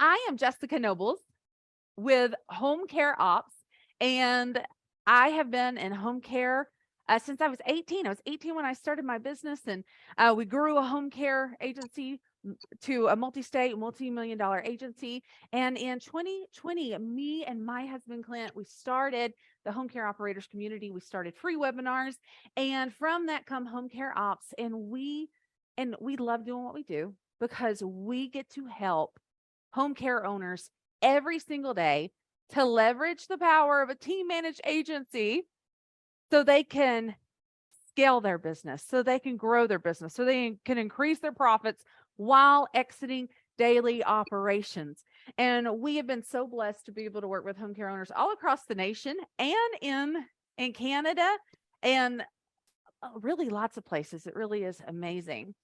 I am Jessica Nobles with Home Care Ops, and I have been in home care since I was 18. I was 18 when I started my business, and we grew a home care agency to a multi-state, multi-million dollar agency. And in 2020, me and my husband Clint, we started the home care operators community. We started free webinars, and from that come home care ops. And we love doing what we do because we get to help home care owners every single day to leverage the power of a team managed agency so they can scale their business, so they can grow their business, so they can increase their profits while exiting daily operations. And we have been so blessed to be able to work with home care owners all across the nation and in Canada and really lots of places. It really is amazing.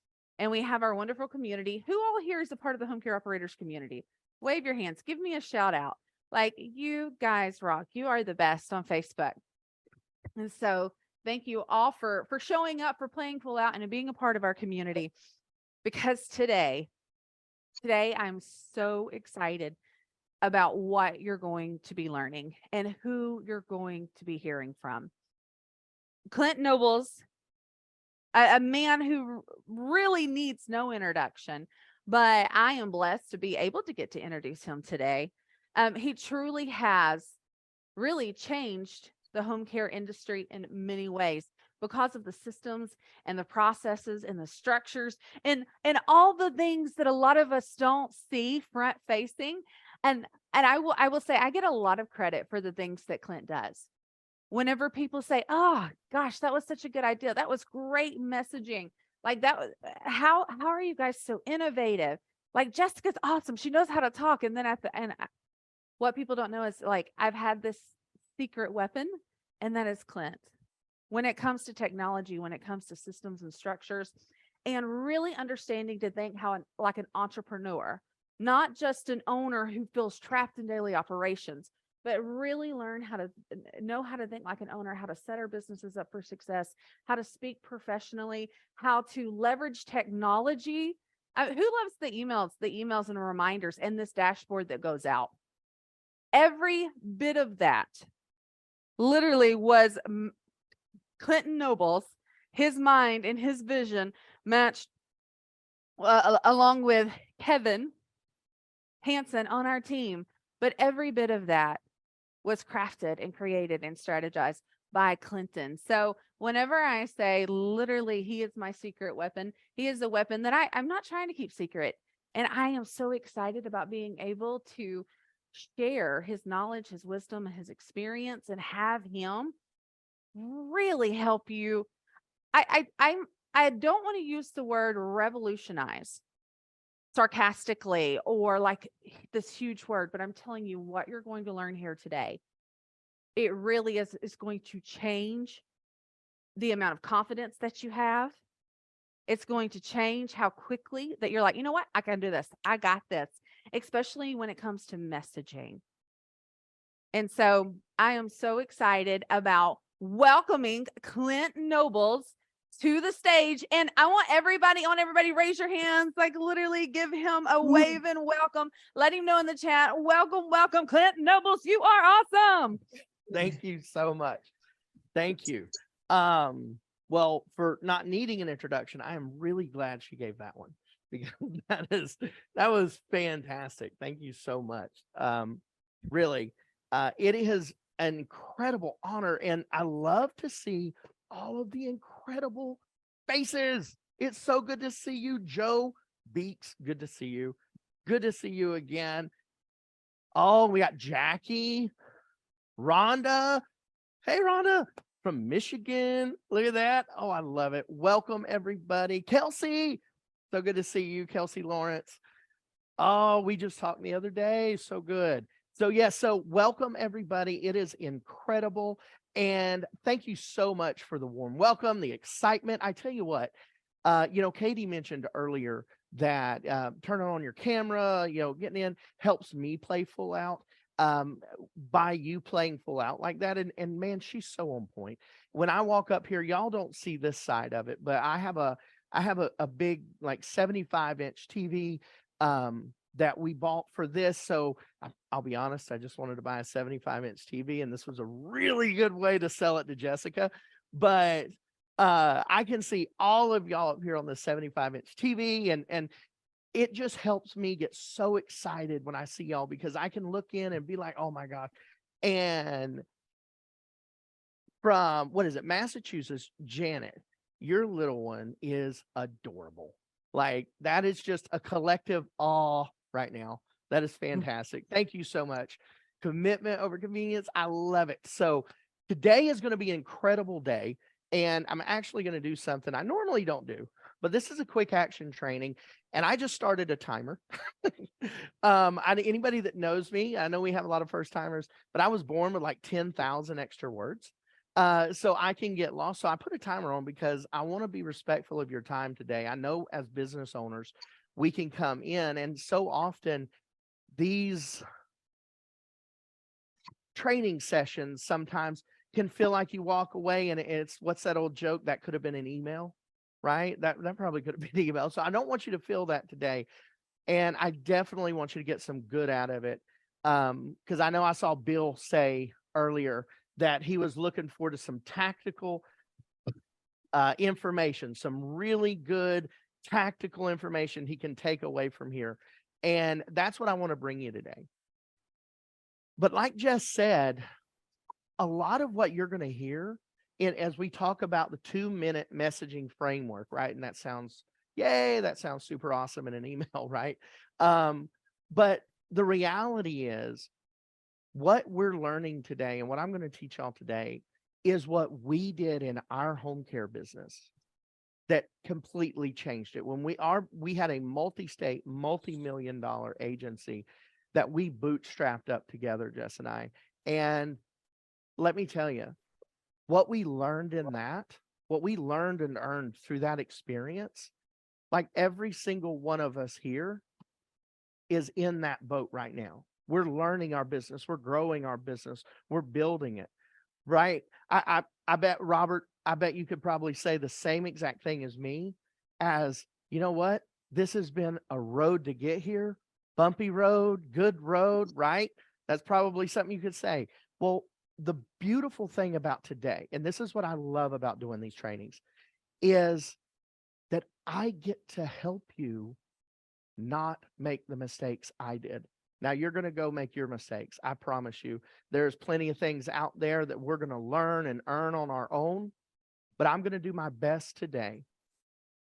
And we have our wonderful community. Who all here is a part of the home care operators community? Wave your hands. Give me a shout out. Like, you guys rock. You are the best on Facebook. And so thank you all for showing up, for playing full out, and being a part of our community. Because today I'm so excited about what you're going to be learning and who you're going to be hearing from. Clint Nobles, a man who really needs no introduction, but I am blessed to be able to get to introduce him today. He truly has really changed the home care industry in many ways because of the systems and the processes and the structures and all the things that a lot of us don't see front facing. And I will say I get a lot of credit for the things that Clint does. Whenever people say, "Oh gosh, that was such a good idea. That was great messaging." Like that was how are you guys so innovative? Like, Jessica's awesome. She knows how to talk. And then at the end, what people don't know is, like, I've had this secret weapon, and that is Clint. When it comes to technology, when it comes to systems and structures, and really understanding to think like an entrepreneur, not just an owner who feels trapped in daily operations, but really learn how to know how to think like an owner, how to set our businesses up for success, how to speak professionally, how to leverage technology. Who loves the emails and reminders and this dashboard that goes out? Every bit of that literally was Clinton Nobles, his mind and his vision matched along with Kevin Hansen on our team. But every bit of that was crafted and created and strategized by Clinton. So whenever I say literally he is my secret weapon, he is a weapon that I'm not trying to keep secret. And I am so excited about being able to share his knowledge, his wisdom, his experience, and have him really help you. I don't want to use the word revolutionize sarcastically or like this huge word, but I'm telling you what you're going to learn here today. It really is going to change the amount of confidence that you have. It's going to change how quickly that you're like, you know what? I can do this. I got this, especially when it comes to messaging. And so I am so excited about welcoming Clint Nobles to the stage. And I want everybody raise your hands, like literally give him a wave and welcome. Let him know in the chat. Welcome, Clint Nobles. You are awesome. Thank you so much. Thank you. Well, for not needing an introduction, I am really glad she gave that one because that was fantastic. Thank you so much. Really, it is an incredible honor, and I love to see all of the incredible faces. It's so good to see you, Joe Beeks. Good to see you. Good to see you again. Oh, we got Jackie, Rhonda. Hey, Rhonda from Michigan. Look at that. Oh, I love it. Welcome, everybody. Kelsey. So good to see you, Kelsey Lawrence. Oh, we just talked the other day. So good. So, yes. So welcome, everybody. It is incredible. And thank you so much for the warm welcome, the excitement. I tell you what, Katie mentioned earlier that turning on your camera, getting in helps me play full out. By you playing full out like that. And man, she's so on point. When I walk up here, y'all don't see this side of it, but I have a big, like 75-inch TV. that we bought for this. So I'll be honest, I just wanted to buy a 75-inch TV, and this was a really good way to sell it to Jessica. But I can see all of y'all up here on the 75-inch TV, and it just helps me get so excited when I see y'all, because I can look in and be like, oh my God. And from, what is it, Massachusetts, Janet, your little one is adorable. Like, that is just a collective awe right now. That is fantastic. Thank you so much. Commitment over convenience. I love it. So today is going to be an incredible day. And I'm actually going to do something I normally don't do, but this is a quick action training. And I just started a timer. Anybody that knows me, I know we have a lot of first timers, but I was born with like 10,000 extra words. So I can get lost. So I put a timer on because I want to be respectful of your time today. I know as business owners, we can come in, and so often these training sessions sometimes can feel like you walk away and it's, what's that old joke? That could have been an email, right? That probably could have been an email. So I don't want you to feel that today. And I definitely want you to get some good out of it. Because I know I saw Bill say earlier that he was looking forward to some tactical information, some really good tactical information he can take away from here. And that's what I want to bring you today. But like Jess said, a lot of what you're going to hear as we talk about the 2-minute messaging framework, right? And that sounds, yay, that sounds super awesome in an email, right? But the reality is, what we're learning today and what I'm going to teach y'all today is what we did in our home care business that completely changed it. When we had a multi-state, multi-million-dollar agency that we bootstrapped up together, Jess and I. And let me tell you, what we learned in that, what we learned and earned through that experience, like every single one of us here is in that boat right now. We're learning our business. We're growing our business. We're building it, right? I bet, Robert, I bet you could probably say the same exact thing as me, as, you know what? This has been a road to get here, bumpy road, good road, right? That's probably something you could say. Well, the beautiful thing about today, and this is what I love about doing these trainings, is that I get to help you not make the mistakes I did. Now you're going to go make your mistakes. I promise you. There's plenty of things out there that we're going to learn and earn on our own, but I'm going to do my best today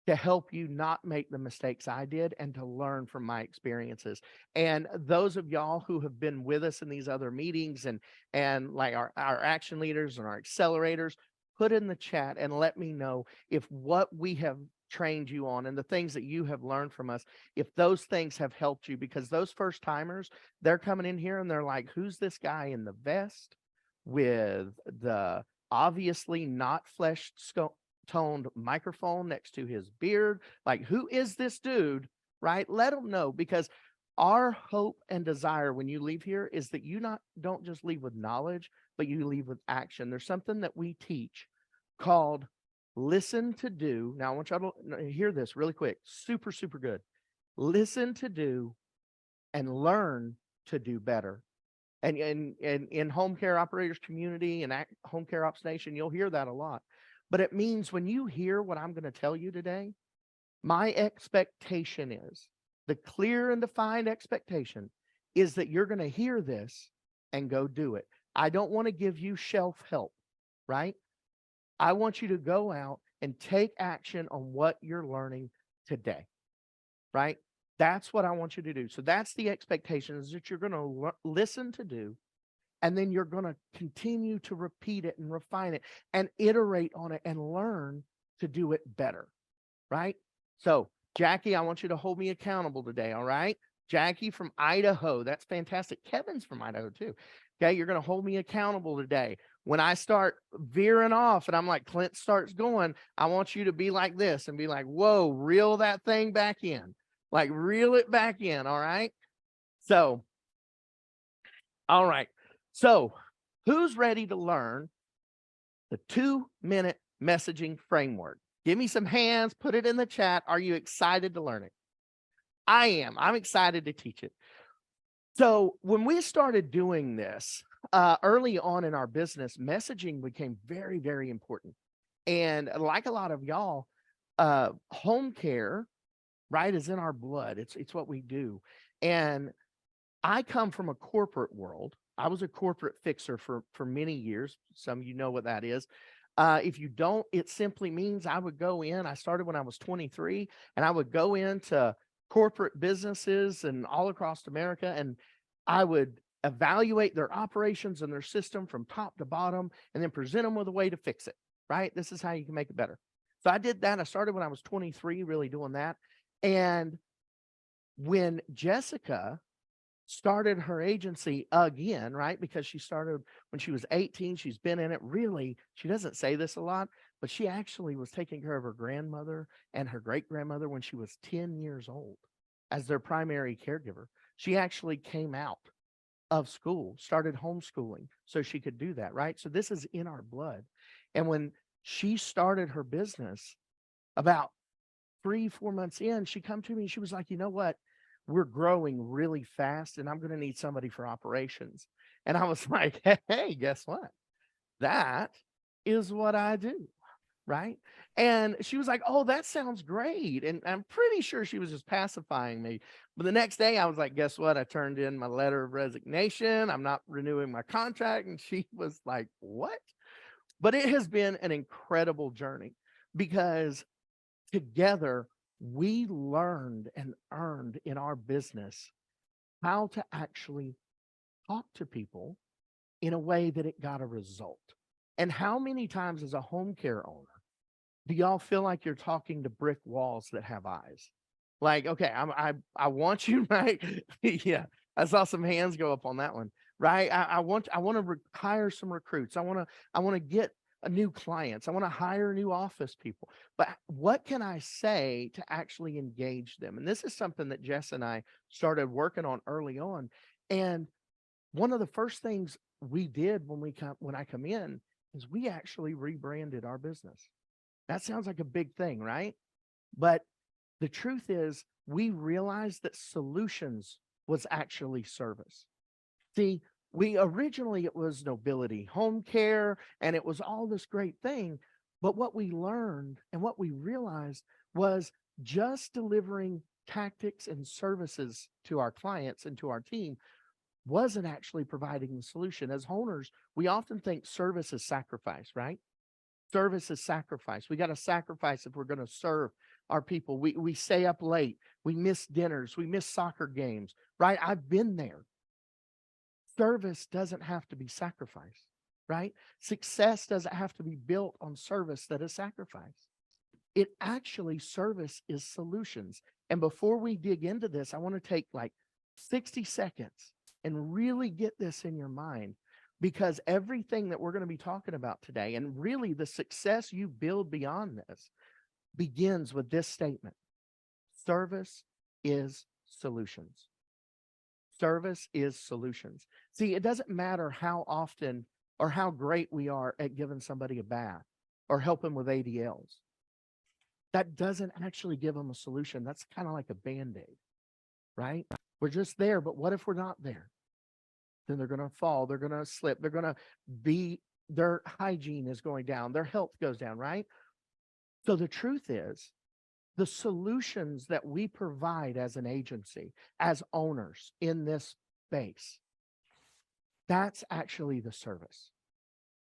to help you not make the mistakes I did and to learn from my experiences. And those of y'all who have been with us in these other meetings and like our action leaders and our accelerators, put in the chat and let me know if what we have trained you on and the things that you have learned from us, if those things have helped you, because those first timers, they're coming in here and they're like, who's this guy in the vest with the obviously not flesh toned microphone next to his beard? Like, who is this dude? Right? Let them know, because our hope and desire when you leave here is that you don't just leave with knowledge, but you leave with action. There's something that we teach called listen to do. Now I want y'all to hear this really quick. Super, super good. Listen to do and learn to do better. And in home care operators community and home care ops nation, you'll hear that a lot. But it means when you hear what I'm going to tell you today, my expectation is, the clear and defined expectation is that you're going to hear this and go do it. I don't want to give you shelf help, right? I want you to go out and take action on what you're learning today, right? That's what I want you to do. So that's the expectation, is that you're going to listen to do, and then you're going to continue to repeat it and refine it and iterate on it and learn to do it better, right? So Jackie, I want you to hold me accountable today, all right? Jackie from Idaho, that's fantastic. Kevin's from Idaho too. Okay, you're going to hold me accountable today. When I start veering off and I'm like, Clint starts going, I want you to be like this and be like, whoa, reel that thing back in. Like, reel it back in, all right? So, all right. So, who's ready to learn the 2-minute messaging framework? Give me some hands, put it in the chat. Are you excited to learn it? I am. I'm excited to teach it. So when we started doing this early on in our business, messaging became very, very important. And like a lot of y'all, home care, right, is in our blood. It's what we do. And I come from a corporate world. I was a corporate fixer for many years. Some of you know what that is. If you don't, it simply means I would go in. I started when I was 23, and I would go into corporate businesses and all across America, and I would evaluate their operations and their system from top to bottom, and then present them with a way to fix it. Right? This is how you can make it better. So I did that. I started when I was 23, really doing that. And when Jessica started her agency again, right? Because she started when she was 18. She's been in it really. She doesn't say this a lot, but she actually was taking care of her grandmother and her great grandmother when she was 10 years old as their primary caregiver. She actually came out of school, started homeschooling so she could do that, right? So this is in our blood. And when she started her business about 3, 4 months in, she come to me and she was like, you know what? We're growing really fast and I'm going to need somebody for operations. And I was like, hey, guess what? That is what I do. Right. And she was like, oh, that sounds great. And I'm pretty sure she was just pacifying me. But the next day I was like, guess what? I turned in my letter of resignation. I'm not renewing my contract. And she was like, what? But it has been an incredible journey because together we learned and earned in our business how to actually talk to people in a way that it got a result. And how many times as a home care owner do y'all feel like you're talking to brick walls that have eyes? Like, okay, I want you, right? Yeah, I saw some hands go up on that one, right? I want to hire some recruits. I want to get a new clients. I want to hire new office people. But what can I say to actually engage them? And this is something that Jess and I started working on early on. And one of the first things we did when I come in is we actually rebranded our business. That sounds like a big thing, right? But the truth is, we realized that solutions was actually service. See, we originally it was nobility, home care, and it was all this great thing. But what we learned and what we realized was just delivering tactics and services to our clients and to our team wasn't actually providing the solution. As owners, we often think service is sacrifice, right? Service is sacrifice. We got to sacrifice if we're going to serve our people. We stay up late. We miss dinners. We miss soccer games, right? I've been there. Service doesn't have to be sacrificed, right? Success doesn't have to be built on service that is sacrificed. It actually, service is solutions. And before we dig into this, I want to take like 60 seconds and really get this in your mind, because everything that we're going to be talking about today, and really the success you build beyond this, begins with this statement: service is solutions. Service is solutions. See, it doesn't matter how often or how great we are at giving somebody a bath or helping with ADLs. That doesn't actually give them a solution. That's kind of like a Band-Aid, right? We're just there, but what if we're not there? Then they're going to fall, they're going to slip, their hygiene is going down, their health goes down, right? So the truth is, the solutions that we provide as an agency, as owners in this space, that's actually the service.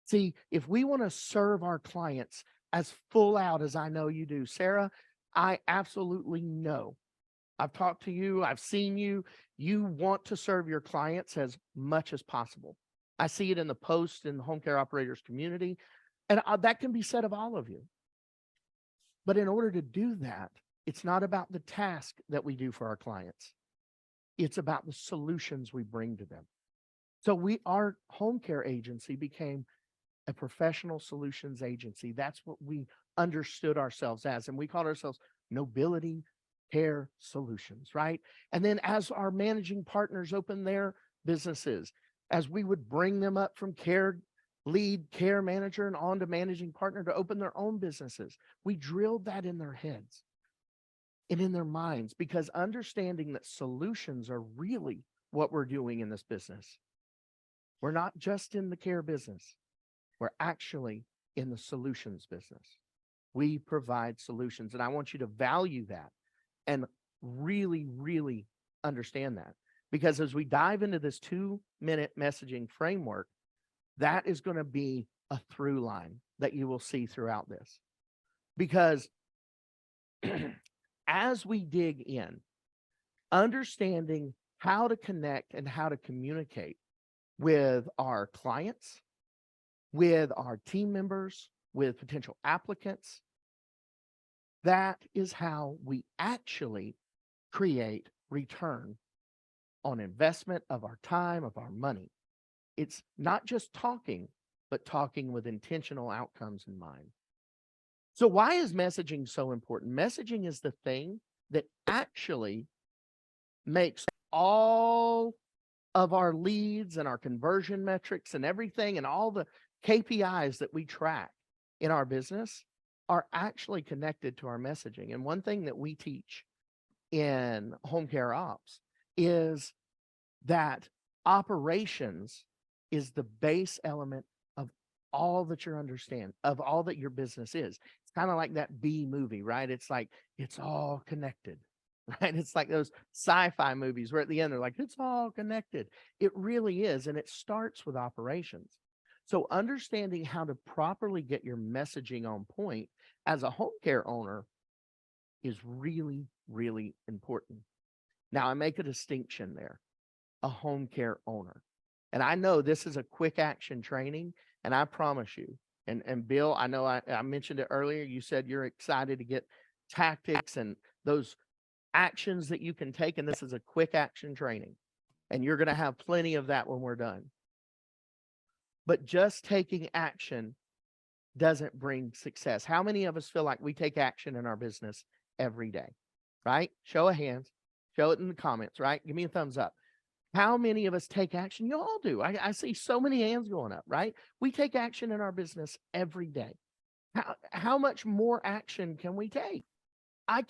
See, if we want to serve our clients as full out as I know you do, Sarah, I absolutely know. I've talked to you, I've seen you. You want to serve your clients as much as possible. I see it in the post in the home care operators community, and that can be said of all of you. But in order to do that, it's not about the task that we do for our clients. It's about the solutions we bring to them. So our home care agency became a professional solutions agency. That's what we understood ourselves as. And we called ourselves Nobility Care Solutions, right? And then as our managing partners opened their businesses, as we would bring them up from lead care manager and on to managing partner to open their own businesses, we drilled that in their heads. and in their minds, because understanding that solutions are really what we're doing in this business. We're not just in the care business. We're actually in the solutions business. We provide solutions, and I want you to value that and really, really understand that. Because as we dive into this 2-minute messaging framework, that is going to be a through line that you will see throughout this. Because as we dig in, understanding how to connect and how to communicate with our clients, with our team members, with potential applicants, that is how we actually create return on investment of our time, of our money. It's not just talking, but talking with intentional outcomes in mind. So why is messaging so important? Messaging is the thing that actually makes all of our leads and our conversion metrics and everything and all the KPIs that we track in our business are actually connected to our messaging. And one thing that we teach in home care ops is that operations is the base element of all that you understand, of all that your business is. It's kind of like that B movie, right? It's like, it's all connected, right? It's like those sci-fi movies where at the end they're like, it's all connected. It really is. And it starts with operations. So understanding how to properly get your messaging on point as a home care owner is really, really important. Now I make a distinction there, a home care owner. And I know this is a quick action training, and I promise you, and Bill, I know I mentioned it earlier. You said you're excited to get tactics and those actions that you can take. And this is a quick action training, and you're going to have plenty of that when we're done. But just taking action doesn't bring success. How many of us feel like we take action in our business every day, right? Show of hands, show it in the comments, right? Give me a thumbs up. How many of us take action? You all do. I see so many hands going up, right? We take action in our business every day. How much more action can we take? I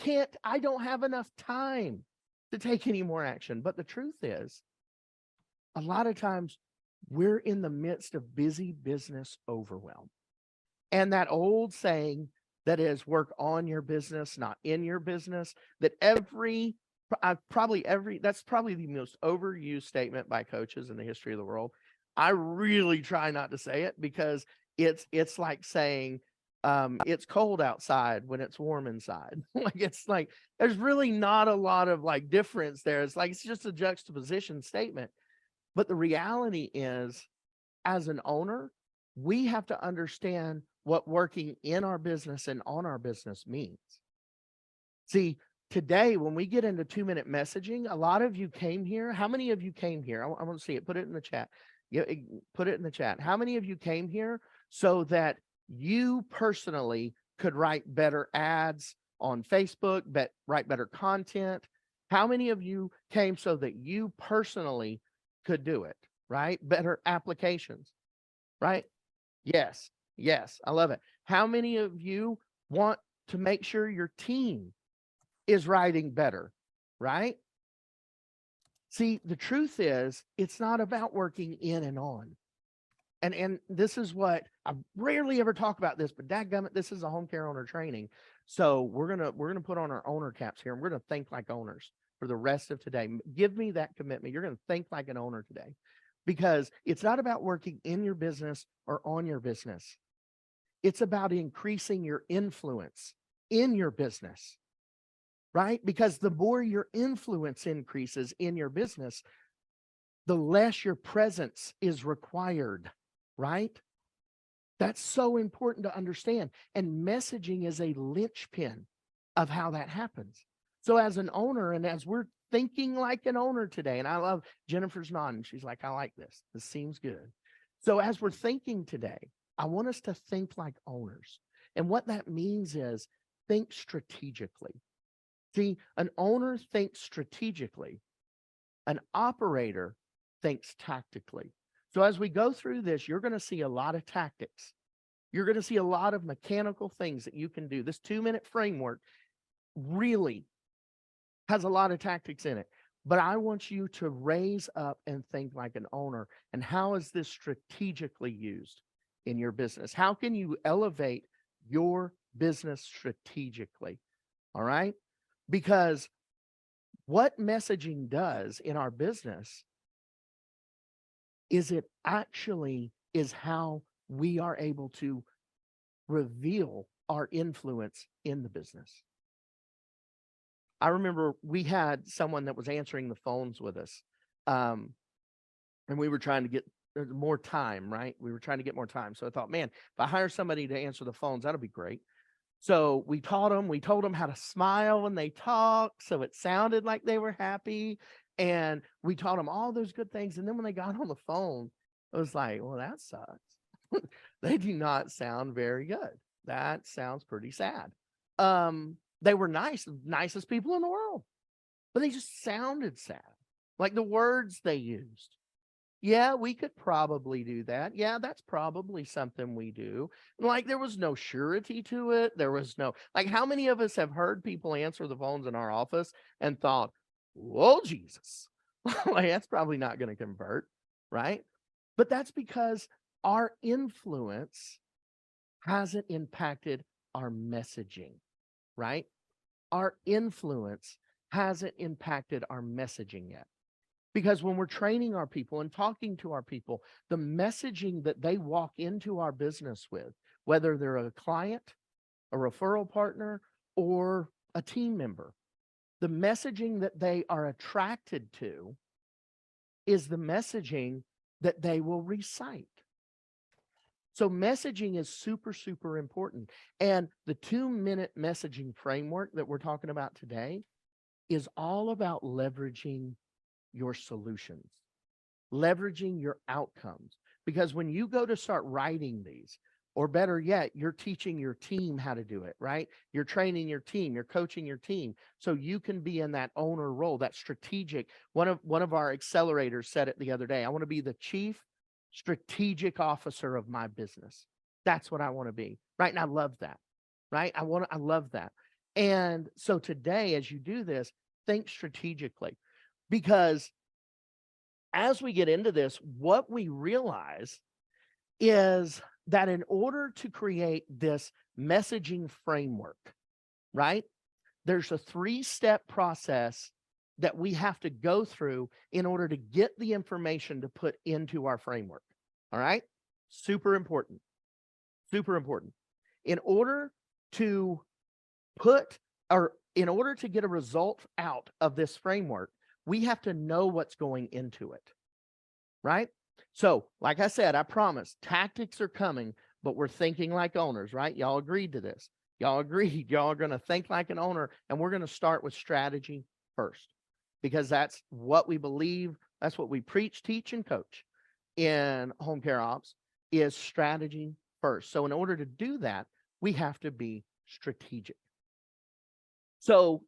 don't have enough time to take any more action. But the truth is, a lot of times we're in the midst of busy business overwhelm. And that old saying that is work on your business, not in your business, that that's probably the most overused statement by coaches in the history of the world. I really try not to say it because it's like saying it's cold outside when it's warm inside. It's like there's really not a lot of like difference there. It's just a juxtaposition statement. But the reality is, as an owner, we have to understand what working in our business and on our business means. See, today, when we get into 2-minute messaging, a lot of you came here. How many of you came here? I want to see it. Put it in the chat. Put it in the chat. How many of you came here so that you personally could write better ads on Facebook, write better content? How many of you came so that you personally could do it, right? Better applications, right? Yes. Yes. I love it. How many of you want to make sure your team is writing better, right? See, the truth is, it's not about working in and on. And this is what I rarely ever talk about this, but dadgummit, this is a home care owner training. So we're gonna put on our owner caps here, and we're gonna think like owners for the rest of today. Give me that commitment. You're gonna think like an owner today, because it's not about working in your business or on your business. It's about increasing your influence in your business, right? Because the more your influence increases in your business, the less your presence is required, right? That's so important to understand. And messaging is a linchpin of how that happens. So as an owner, and as we're thinking like an owner today, and I love Jennifer's nodding. She's like, I like this. This seems good. So as we're thinking today, I want us to think like owners. And what that means is think strategically. See, an owner thinks strategically. An operator thinks tactically. So as we go through this, you're going to see a lot of tactics. You're going to see a lot of mechanical things that you can do. This 2-minute framework really has a lot of tactics in it. But I want you to raise up and think like an owner. And how is this strategically used in your business? How can you elevate your business strategically? All right. Because what messaging does in our business is it actually is how we are able to reveal our influence in the business. I remember we had someone that was answering the phones with us. And we were trying to get more time, right? We were trying to get more time. So I thought, man, if I hire somebody to answer the phones, that'll be great. So we told them how to smile when they talk. So it sounded like they were happy. And we taught them all those good things. And then when they got on the phone, it was like, well, that sucks. They do not sound very good. That sounds pretty sad. They were nice, nicest people in the world, but they just sounded sad. Like the words they used. Yeah, we could probably do that. Yeah, that's probably something we do. Like there was no surety to it. There was no, like, how many of us have heard people answer the phones in our office and thought, whoa, Jesus, like that's probably not going to convert, right? But that's because our influence hasn't impacted our messaging, right? Our influence hasn't impacted our messaging yet. Because when we're training our people and talking to our people, the messaging that they walk into our business with, whether they're a client, a referral partner, or a team member, the messaging that they are attracted to is the messaging that they will recite. So messaging is super, super important. And the 2-minute messaging framework that we're talking about today is all about leveraging your solutions, leveraging your outcomes. Because when you go to start writing these, or better yet, you're teaching your team how to do it, right? You're training your team, you're coaching your team, so you can be in that owner role, that strategic. One of our accelerators said it the other day. I want to be the chief strategic officer of my business. That's what I want to be, right? And I love that, right? I love that. And so today, as you do this, think strategically. Because as we get into this, what we realize is that in order to create this messaging framework, right, there's a 3-step process that we have to go through in order to get the information to put into our framework. All right? Super important. Super important. In order to in order to get a result out of this framework, we have to know what's going into it, right? So, like I said, I promise tactics are coming, but we're thinking like owners, right? Y'all agreed to this. Y'all agreed. Y'all are going to think like an owner, and we're going to start with strategy first because that's what we believe. That's what we preach, teach, and coach in home care ops is strategy first. So in order to do that, we have to be strategic. So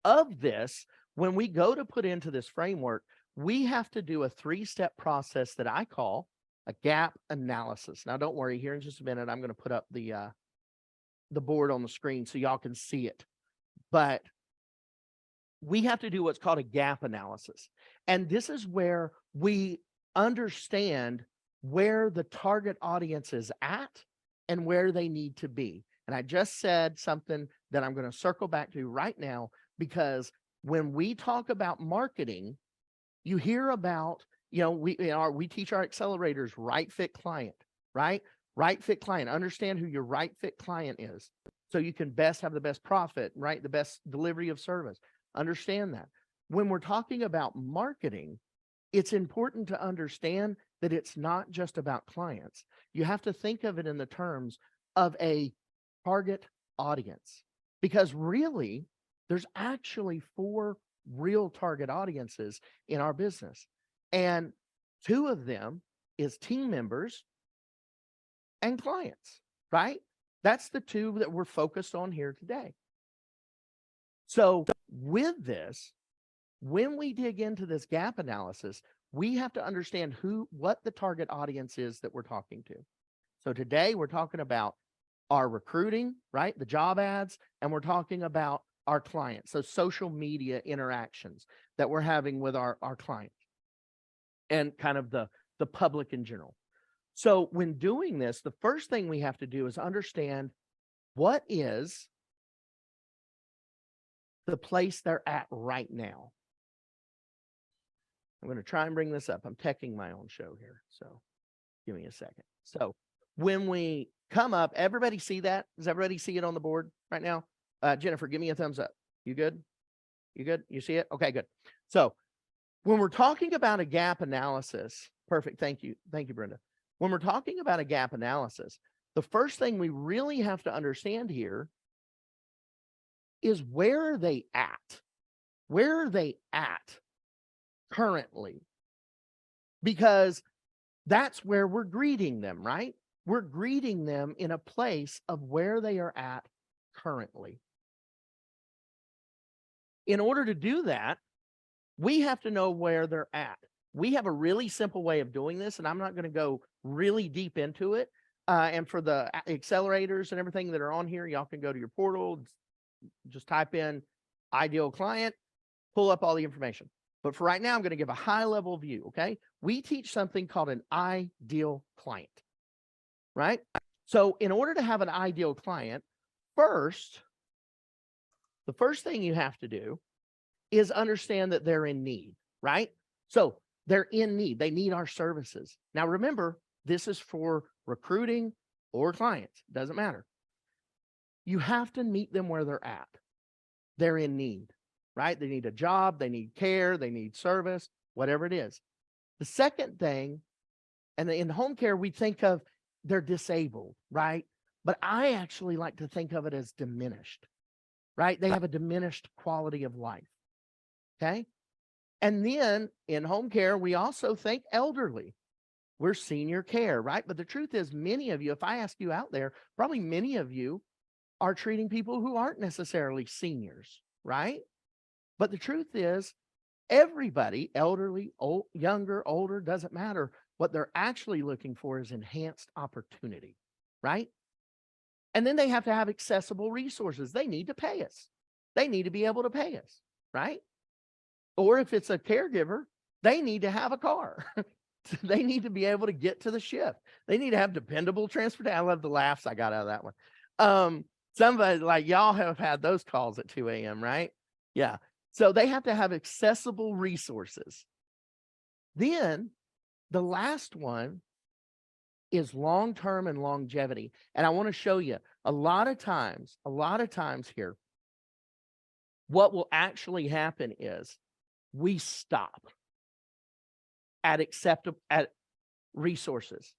of this, when we go to put into this framework, we have to do a 3-step process that I call a gap analysis. Now, don't worry, here in just a minute, I'm going to put up the board on the screen so y'all can see it. But we have to do what's called a gap analysis. And this is where we understand where the target audience is at and where they need to be. And I just said something that I'm going to circle back to right now, because when we talk about marketing, you hear about, we teach our accelerators right fit client, right? Right fit client. Understand who your right fit client is so you can best have the best profit, right? The best delivery of service. Understand that. When we're talking about marketing, it's important to understand that it's not just about clients. You have to think of it in the terms of a target audience, because really there's actually 4 real target audiences in our business. And 2 of them is team members and clients, right? That's the 2 that we're focused on here today. So with this, when we dig into this gap analysis, we have to understand what the target audience is that we're talking to. So today we're talking about our recruiting, right? The job ads, and we're talking about our clients. So social media interactions that we're having with our clients and kind of the public in general. So when doing this, the first thing we have to do is understand what is the place they're at right now. I'm going to try and bring this up. I'm teching my own show here. So give me a second. So when we come up, everybody see that? Does everybody see it on the board right now? Jennifer, give me a thumbs up. You good? You good? You see it? Okay, good. So when we're talking about a gap analysis, perfect. Thank you. Thank you, Brenda. When we're talking about a gap analysis, the first thing we really have to understand here is where are they at? Where are they at currently? Because that's where we're greeting them, right? We're greeting them in a place of where they are at currently. In order to do that, we have to know where they're at. We have a really simple way of doing this, and I'm not going to go really deep into it. And for the accelerators and everything that are on here, y'all can go to your portal, just type in ideal client, pull up all the information. But for right now, I'm going to give a high level view. Okay. We teach something called an ideal client, right? So in order to have an ideal client, the first thing you have to do is understand that they're in need, right? So they're in need. They need our services. Now, remember, this is for recruiting or clients. Doesn't matter. You have to meet them where they're at. They're in need, right? They need a job. They need care. They need service, whatever it is. The second thing, and in home care, we think of they're disabled, right? But I actually like to think of it as diminished, right? They have a diminished quality of life. Okay. And then in home care, we also think elderly. We're senior care, right? But the truth is, many of you, if I ask you out there, probably many of you are treating people who aren't necessarily seniors, right? But the truth is, everybody, elderly, old, younger, older, doesn't matter. What they're actually looking for is enhanced opportunity, right? And then they have to have accessible resources. They need to pay us. They need to be able to pay us, right? Or if it's a caregiver, they need to have a car. They need to be able to get to the shift. They need to have dependable transportation. I love the laughs I got out of that one. Somebody like y'all have had those calls at 2 a.m., right? Yeah. So they have to have accessible resources. Then the last one is long-term and longevity. And I want to show you a lot of times here, what will actually happen is we stop at resources.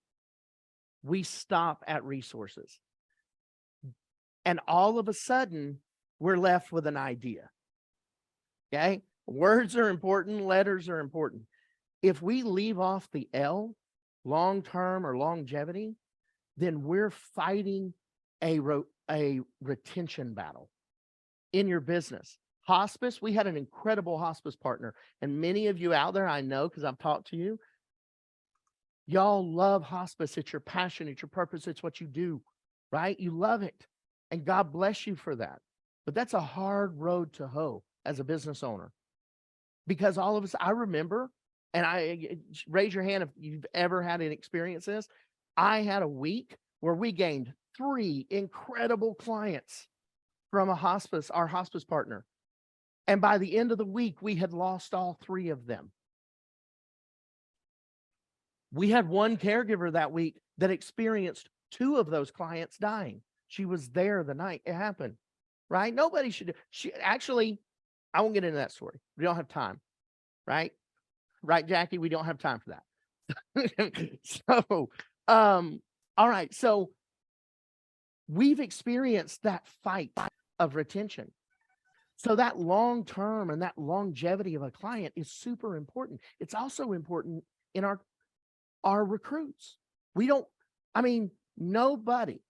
We stop at resources. And all of a sudden, we're left with an idea. Okay? Words are important, letters are important. If we leave off the L, long-term or longevity, then we're fighting a retention battle in your business. Hospice, we had an incredible hospice partner. And many of you out there, I know because I've talked to you, y'all love hospice. It's your passion. It's your purpose. It's what you do, right? You love it. And God bless you for that. But that's a hard road to hoe as a business owner. Because all of us, I remember, and I raise your hand if you've ever had an experience this. I had a week where we gained 3 incredible clients from our hospice partner. And by the end of the week, we had lost all 3 of them. We had one caregiver that week that experienced 2 of those clients dying. She was there the night it happened, right? Nobody should. I won't get into that story. We don't have time, right? Right, Jackie? We don't have time for that. So, all right. So we've experienced that fight of retention. So that long term and that longevity of a client is super important. It's also important in our recruits. Nobody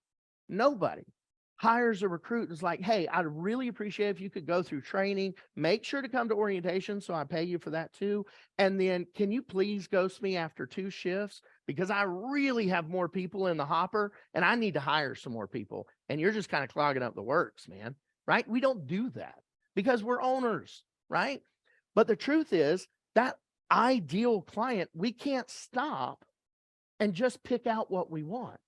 hires a recruit and is like, hey, I'd really appreciate if you could go through training, make sure to come to orientation, so I pay you for that too. And then can you please ghost me after 2 shifts? Because I really have more people in the hopper and I need to hire some more people. And you're just kind of clogging up the works, man, right? We don't do that. because we're owners, right? But the truth is that ideal client, we can't stop and just pick out what we want.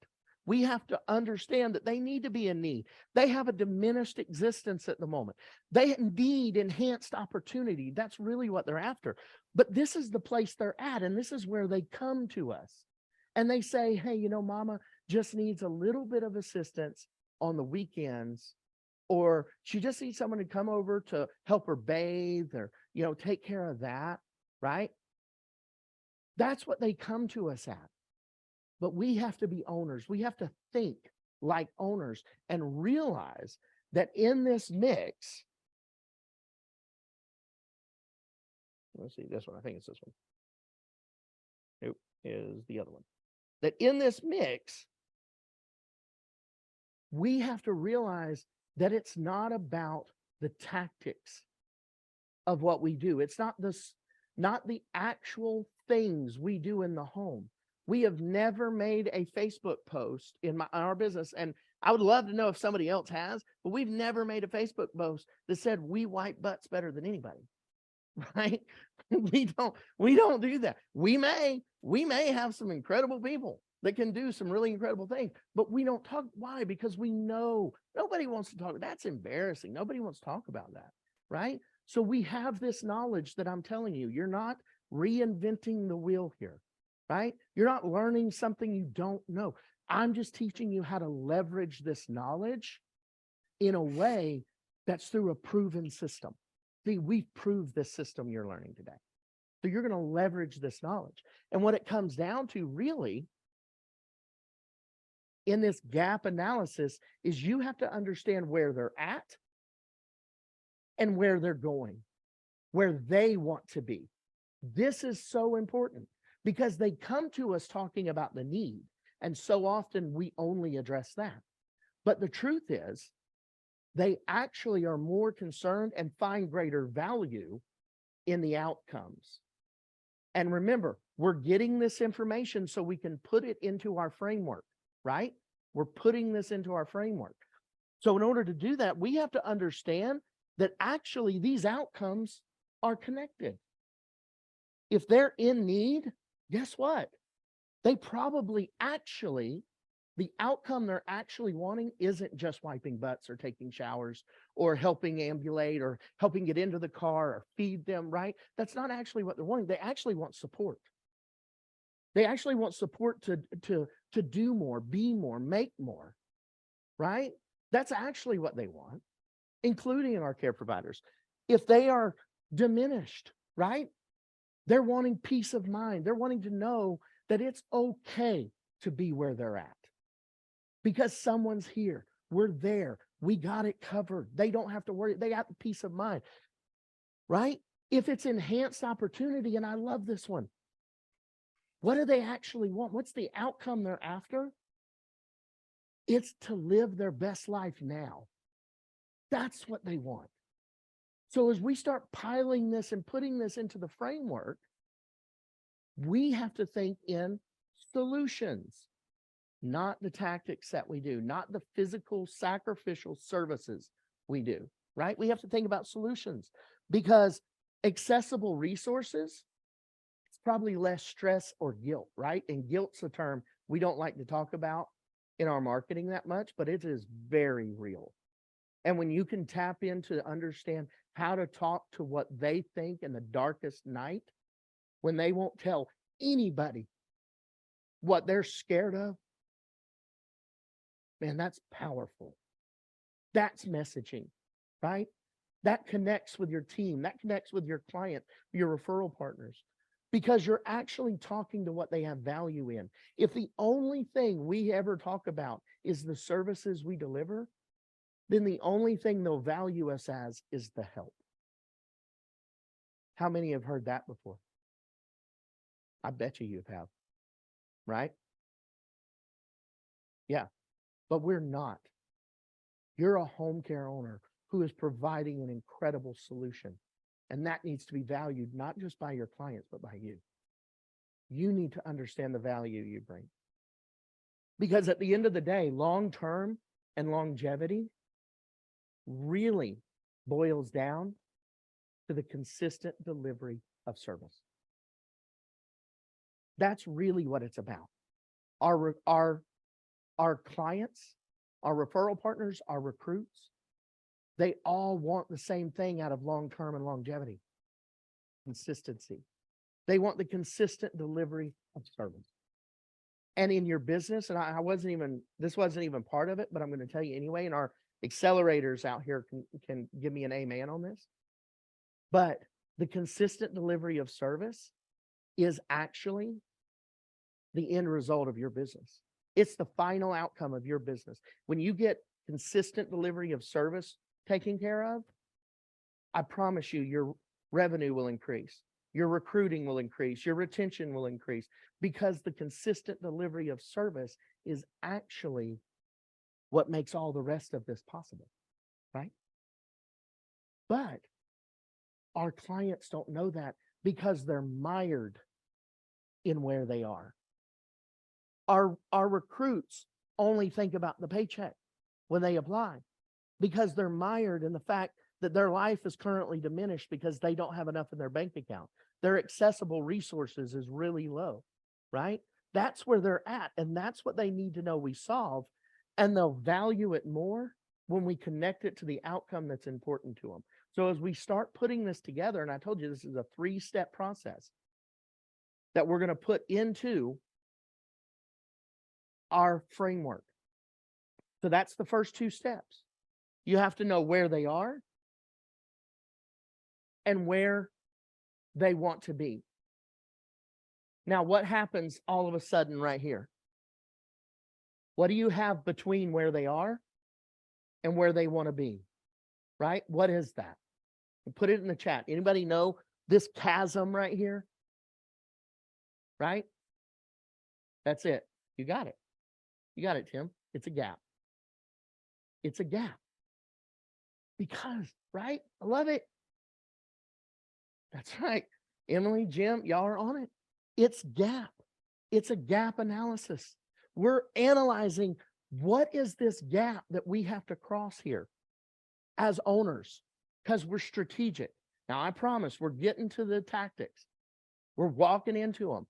We have to understand that they need to be in need. They have a diminished existence at the moment. They need enhanced opportunity. That's really what they're after. But this is the place they're at, and this is where they come to us. And they say, hey, mama just needs a little bit of assistance on the weekends, or she just needs someone to come over to help her bathe or, take care of that, right? That's what they come to us at. But we have to be owners. We have to think like owners and realize that in this mix, let's see this one. I think it's this one. Nope, is the other one. That in this mix, we have to realize that it's not about the tactics of what we do. It's not the actual things we do in the home. We have never made a Facebook post in our business, and I would love to know if somebody else has, but we've never made a Facebook post that said we wipe butts better than anybody, right? We don't do that. We may have some incredible people that can do some really incredible things, but we don't talk. Why? Because we know nobody wants to talk. That's embarrassing. Nobody wants to talk about that, right? So we have this knowledge that I'm telling you, you're not reinventing the wheel here. Right? You're not learning something you don't know. I'm just teaching you how to leverage this knowledge in a way that's through a proven system. See, we've proved this system you're learning today. So you're going to leverage this knowledge. And what it comes down to really in this gap analysis is you have to understand where they're at and where they're going, where they want to be. This is so important. Because they come to us talking about the need. And so often we only address that. But the truth is, they actually are more concerned and find greater value in the outcomes. And remember, we're getting this information so we can put it into our framework, right? We're putting this into our framework. So in order to do that, we have to understand that actually these outcomes are connected. If they're in need, guess what? They probably the outcome they're actually wanting isn't just wiping butts or taking showers or helping ambulate or helping get into the car or feed them, right? That's not actually what they're wanting. They actually want support. They actually want support to do more, be more, make more, right? That's actually what they want, including in our care providers. If they are diminished, right? They're wanting peace of mind. They're wanting to know that it's okay to be where they're at because someone's here. We're there. We got it covered. They don't have to worry. They got the peace of mind, right? If it's enhanced opportunity, and I love this one, what do they actually want? What's the outcome they're after? It's to live their best life now. That's what they want. So as we start piling this and putting this into the framework, we have to think in solutions, not the tactics that we do, not the physical sacrificial services we do, right? We have to think about solutions because accessible resources, it's probably less stress or guilt, right? And guilt's a term we don't like to talk about in our marketing that much, but it is very real. And when you can tap into understand how to talk to what they think in the darkest night, when they won't tell anybody what they're scared of, man, that's powerful. That's messaging, right? That connects with your team. That connects with your client, your referral partners, because you're actually talking to what they have value in. If the only thing we ever talk about is the services we deliver, then the only thing they'll value us as is the help. How many have heard that before? I bet you have, right? Yeah, but we're not. You're a home care owner who is providing an incredible solution. And that needs to be valued not just by your clients, but by you. You need to understand the value you bring. Because at the end of the day, long-term and longevity really boils down to the consistent delivery of service. That's really what it's about. Our clients, our referral partners, our recruits, they all want the same thing out of long-term and longevity: consistency. They want the consistent delivery of service. And in your business, and this wasn't even part of it, but I'm going to tell you anyway, and our accelerators out here can give me an amen on this. But the consistent delivery of service is actually the end result of your business. It's the final outcome of your business. When you get consistent delivery of service taken care of, I promise you, your revenue will increase. Your recruiting will increase. Your retention will increase, because the consistent delivery of service is actually what makes all the rest of this possible, right? But our clients don't know that because they're mired in where they are. Our recruits only think about the paycheck when they apply, because they're mired in the fact that their life is currently diminished because they don't have enough in their bank account. Their accessible resources is really low, right? That's where they're at. And that's what they need to know we solve. And they'll value it more when we connect it to the outcome that's important to them. So as we start putting this together, and I told you this is a 3-step process that we're going to put into our framework. So that's the first 2 steps. You have to know where they are and where they want to be. Now, what happens all of a sudden right here? What do you have between where they are and where they want to be? Right? What is that? Put it in the chat. Anybody know this chasm right here? Right? That's it. You got it. You got it, Tim. It's a gap. It's a gap. Because, right? I love it. That's right. Emily, Jim, y'all are on it. It's gap. It's a gap analysis. We're analyzing, what is this gap that we have to cross here as owners, because we're strategic. Now, I promise we're getting to the tactics. We're walking into them.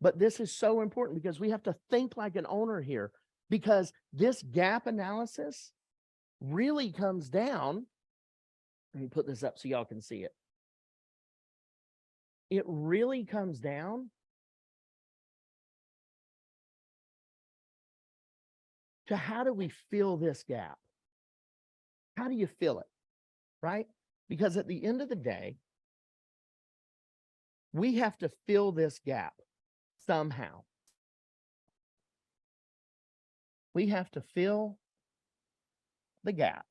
But this is so important because we have to think like an owner here, because this gap analysis really comes down. Let me put this up so y'all can see it. It really comes down to, how do we fill this gap? How do you fill it? Right? Because at the end of the day, we have to fill this gap somehow. We have to fill the gap.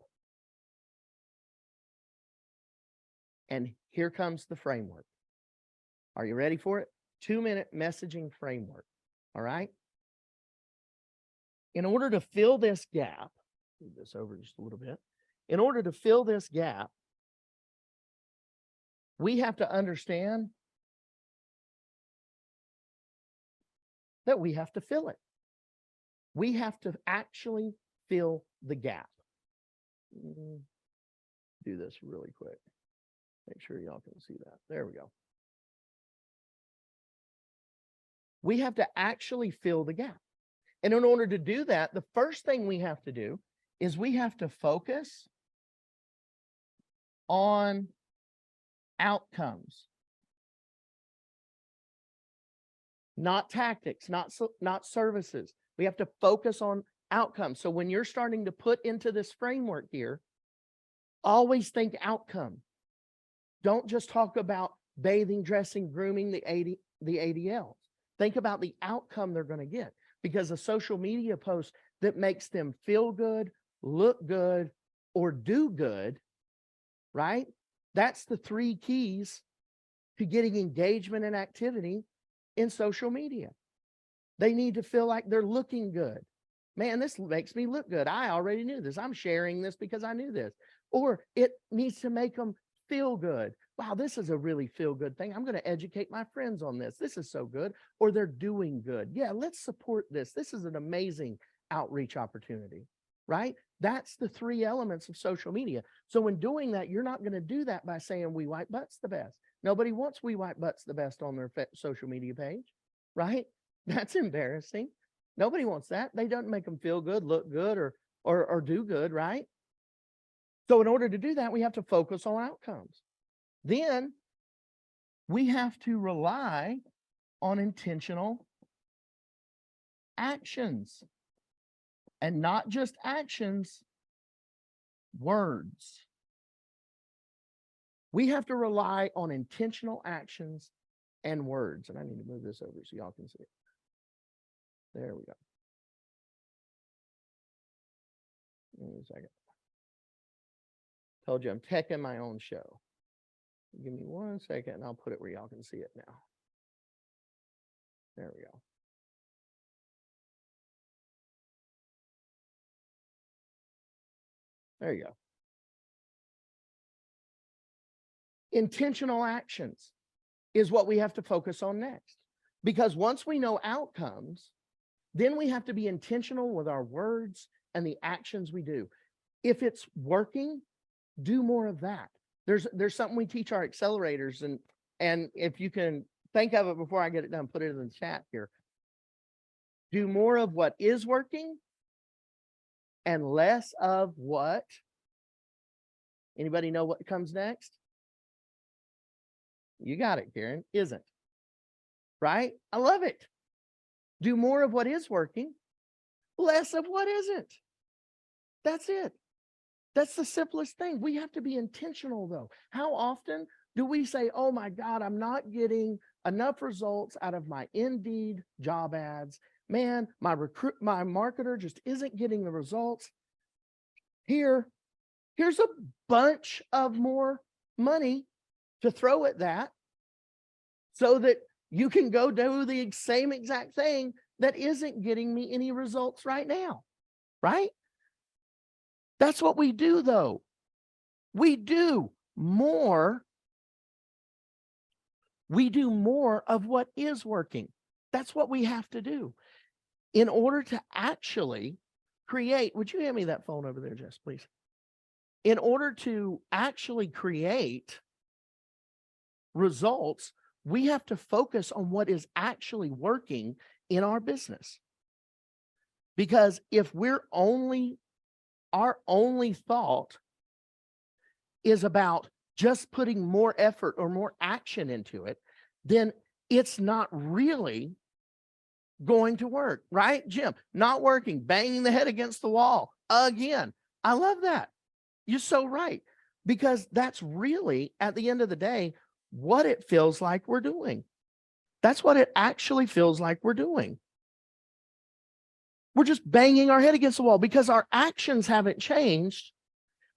And here comes the framework. Are you ready for it? 2-minute messaging framework. All right. In order to fill this gap, move this over just a little bit. In order to fill this gap, we have to understand that we have to fill it. We have to actually fill the gap. Do this really quick. Make sure y'all can see that. There we go. We have to actually fill the gap. And in order to do that, the first thing we have to do is we have to focus on outcomes, not tactics, not services. We have to focus on outcomes. So when you're starting to put into this framework here, always think outcome. Don't just talk about bathing, dressing, grooming, the ADLs. Think about the outcome they're going to get, because a social media post that makes them feel good, look good, or do good, right? That's the 3 keys to getting engagement and activity in social media. They need to feel like they're looking good. Man, this makes me look good. I already knew this. I'm sharing this because I knew this. Or it needs to make them feel good. Wow, this is a really feel good thing. I'm going to educate my friends on this. This is so good. Or they're doing good. Yeah, let's support this. This is an amazing outreach opportunity, right? That's the three elements of social media. So when doing that, you're not going to do that by saying we wipe butts the best. Nobody wants we wipe butts the best on their social media page, right? That's embarrassing. Nobody wants that. They don't make them feel good, look good, or do good, right? So in order to do that, we have to focus on outcomes. Then we have to rely on intentional actions, and not just actions, words. We have to rely on intentional actions and words. And I need to move this over so y'all can see it. There we go. Give me a second. Told you I'm teching my own show. Give me 1 second and I'll put it where y'all can see it now. There we go. There you go. Intentional actions is what we have to focus on next. Because once we know outcomes, then we have to be intentional with our words and the actions we do. If it's working, do more of that. There's something we teach our accelerators, and if you can think of it before I get it done, put it in the chat here. Do more of what is working and less of what? Anybody know what comes next? You got it, Karen. Isn't. Right? I love it. Do more of what is working, less of what isn't. That's it. That's the simplest thing. We have to be intentional, though. How often do we say, oh my God, I'm not getting enough results out of my Indeed job ads. Man, my marketer just isn't getting the results. Here's a bunch of more money to throw at that so that you can go do the same exact thing that isn't getting me any results right now, right? That's what we do, though. We do more of what is working. That's what we have to do in order to actually create. Would you hand me that phone over there, Jess, please? In order to actually create results, we have to focus on what is actually working in our business. Because if our only thought is about just putting more effort or more action into it, then it's not really going to work, right? Jim, not working, banging the head against the wall again. I love that. You're so right. Because that's really, at the end of the day, what it feels like we're doing. That's what it actually feels like we're doing. We're just banging our head against the wall because our actions haven't changed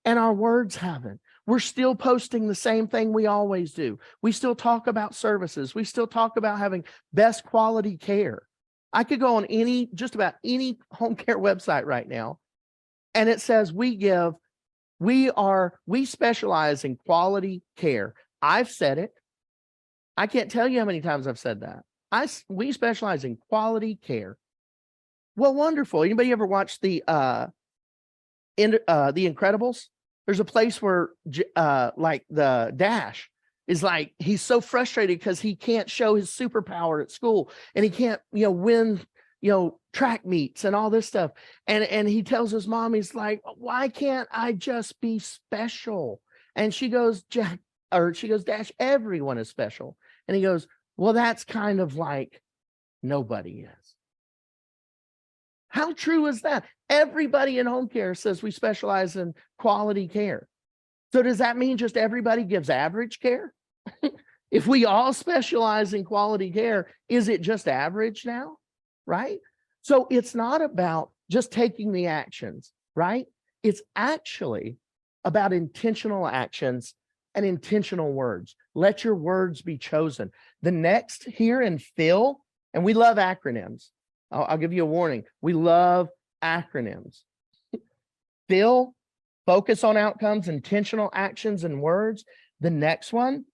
and our words haven't. We're still posting the same thing we always do. We still talk about services. We still talk about having best quality care. I could go on just about any home care website right now, and it says we specialize in quality care. I've said it. I can't tell you how many times I've said that. We specialize in quality care. Well, wonderful. Anybody ever watched the Incredibles? There's a place where like the Dash is like, he's so frustrated because he can't show his superpower at school and he can't, win, track meets and all this stuff. And he tells his mom, he's like, why can't I just be special? And she goes, Dash, everyone is special. And he goes, well, that's kind of like nobody is. How true is that? Everybody in home care says we specialize in quality care. So does that mean just everybody gives average care? If we all specialize in quality care, is it just average now? Right? So it's not about just taking the actions, right? It's actually about intentional actions and intentional words. Let your words be chosen. The next here in Phil, and we love acronyms. I'll give you a warning. We love acronyms. Phil, focus on outcomes, intentional actions, and words. The next one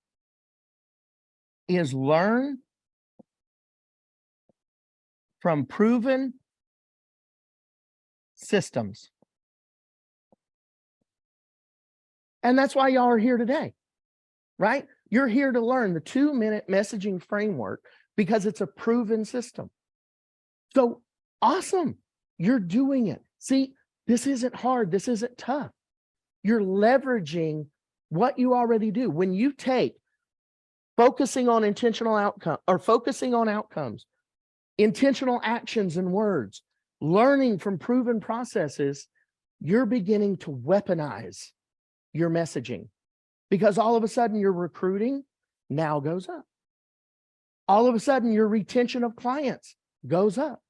is learn from proven systems. And that's why y'all are here today, right? You're here to learn the 2-minute messaging framework because it's a proven system. So awesome. You're doing it. See, this isn't hard. This isn't tough. You're leveraging what you already do. When you take focusing on intentional outcome or focusing on outcomes, intentional actions and words, learning from proven processes, you're beginning to weaponize your messaging because all of a sudden your recruiting now goes up. All of a sudden your retention of clients goes up.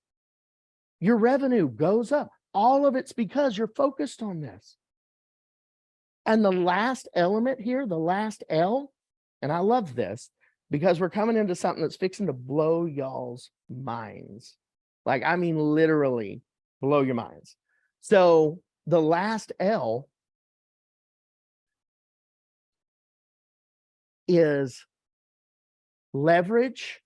Your revenue goes up. All of it's because you're focused on this. And the last element here, the last L, and I love this because we're coming into something that's fixing to blow y'all's minds. Like, I mean, literally blow your minds. So the last L is leverage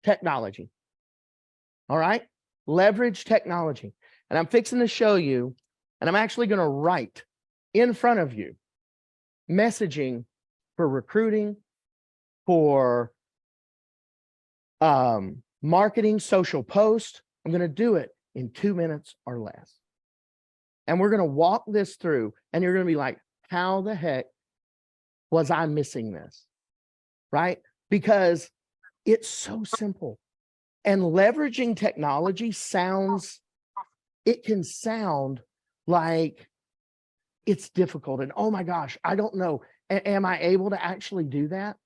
technology. All right. Leverage technology. And I'm fixing to show you, and I'm actually going to write in front of you messaging for recruiting, for marketing, social post. I'm going to do it in 2 minutes or less. And we're going to walk this through, and you're going to be like, how the heck was I missing this? Right? Because it's so simple. And leveraging technology it can sound like it's difficult. And oh my gosh, I don't know. Am I able to actually do that?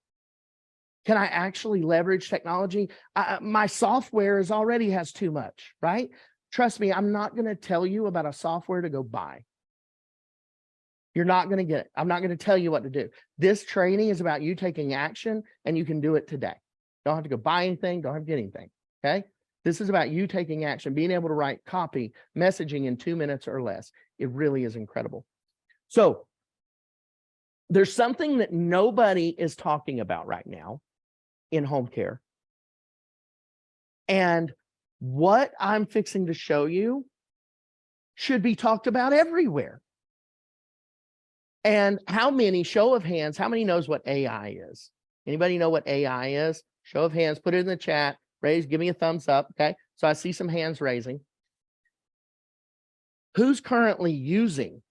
Can I actually leverage technology? My software already has too much, right? Trust me, I'm not going to tell you about a software to go buy. You're not going to get it. I'm not going to tell you what to do. This training is about you taking action, and you can do it today. Don't have to go buy anything. Don't have to get anything. Okay. This is about you taking action, being able to write copy, messaging in 2 minutes or less. It really is incredible. So there's something that nobody is talking about right now in home care. And what I'm fixing to show you should be talked about everywhere. And how many, show of hands, how many knows what AI is? Anybody know what AI is? Show of hands, put it in the chat, raise, give me a thumbs up, okay? So I see some hands raising. Who's currently using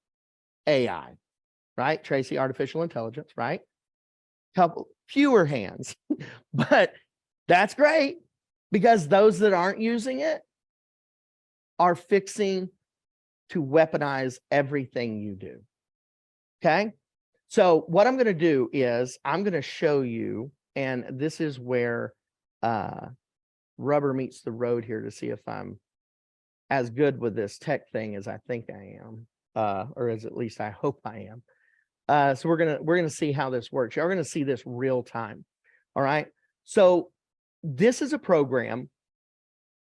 AI, right? Tracy, artificial intelligence, right? Fewer hands, but that's great because those that aren't using it are fixing to weaponize everything you do. Okay. So what I'm going to do is I'm going to show you, and this is where rubber meets the road here to see if I'm as good with this tech thing as I think I am, or as at least I hope I am. So we're going to see how this works. You're going to see this real time. All right. So this is a program.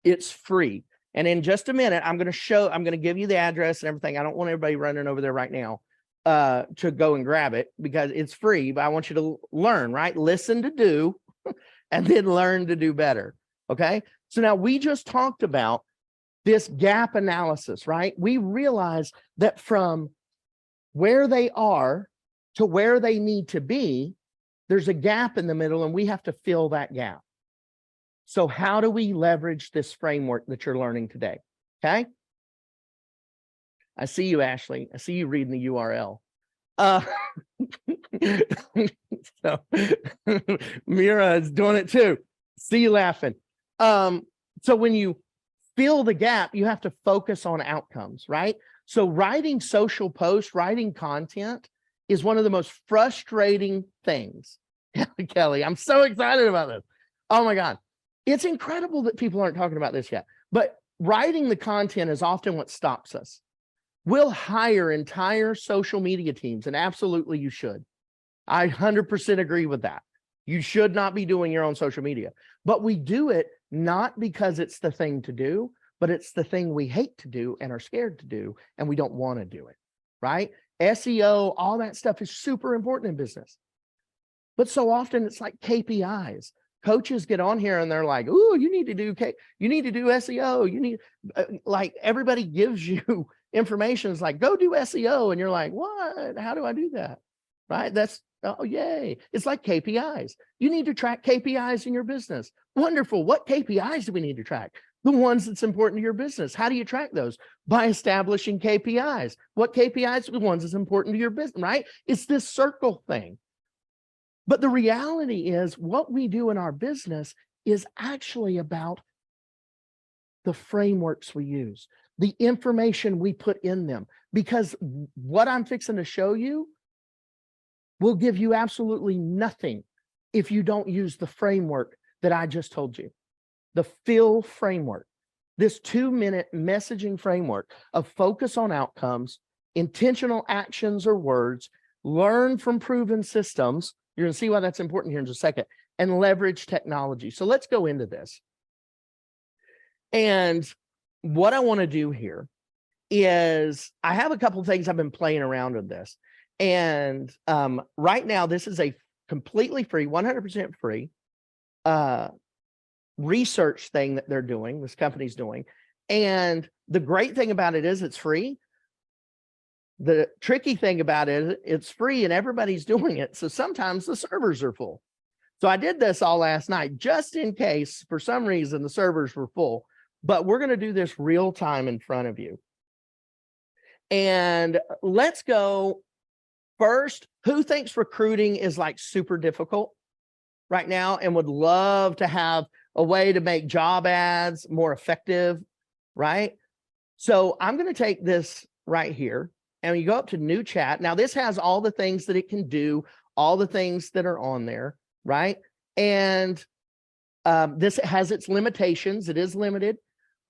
It's free. And in just a minute, I'm going to give you the address and everything. I don't want everybody running over there right now to go and grab it because it's free, but I want you to learn, right? Listen to do and then learn to do better. Okay. So now we just talked about this gap analysis, right? We realize that from where they are to where they need to be, there's a gap in the middle and we have to fill that gap. So how do we leverage this framework that you're learning today? Okay. I see you, Ashley. I see you reading the URL. So Mira is doing it too. See you laughing. So when you fill the gap, you have to focus on outcomes, right? So writing social posts, writing content is one of the most frustrating things. Kelly, I'm so excited about this. Oh my God. It's incredible that people aren't talking about this yet, but writing the content is often what stops us. We'll hire entire social media teams, and absolutely you should. I 100% agree with that. You should not be doing your own social media, but we do it not because it's the thing to do, but it's the thing we hate to do and are scared to do, and we don't want to do it, right? SEO, all that stuff is super important in business. But so often it's like KPIs. coaches get on here and they're like, "Ooh, you need to do SEO. You need like everybody gives you information. It's like, go do SEO. And you're like, what? How do I do that? Right? That's, oh, yay. It's like KPIs. You need to track KPIs in your business. Wonderful. What KPIs do we need to track? The ones that's important to your business. How do you track those? By establishing KPIs. What KPIs are the ones that's important to your business, right? It's this circle thing. But the reality is what we do in our business is actually about the frameworks we use, the information we put in them, because what I'm fixing to show you will give you absolutely nothing if you don't use the framework that I just told you, the FIL framework, this 2-minute messaging framework of focus on outcomes, intentional actions or words, learn from proven systems. You're going to see why that's important here in just a second, and leverage technology. So let's go into this. And what I want to do here is I have a couple of things I've been playing around with this. And right now, this is a completely free, 100% free research thing that they're doing, this company's doing. And the great thing about it is it's free. The tricky thing about it, it's free and everybody's doing it. So sometimes the servers are full. So I did this all last night, just in case for some reason the servers were full, but we're going to do this real time in front of you. And let's go first. Who thinks recruiting is like super difficult right now and would love to have a way to make job ads more effective, right? So I'm going to take this right here. And you go up to new chat. Now this has all the things that it can do, all the things that are on there, right? And this has its limitations. It is limited,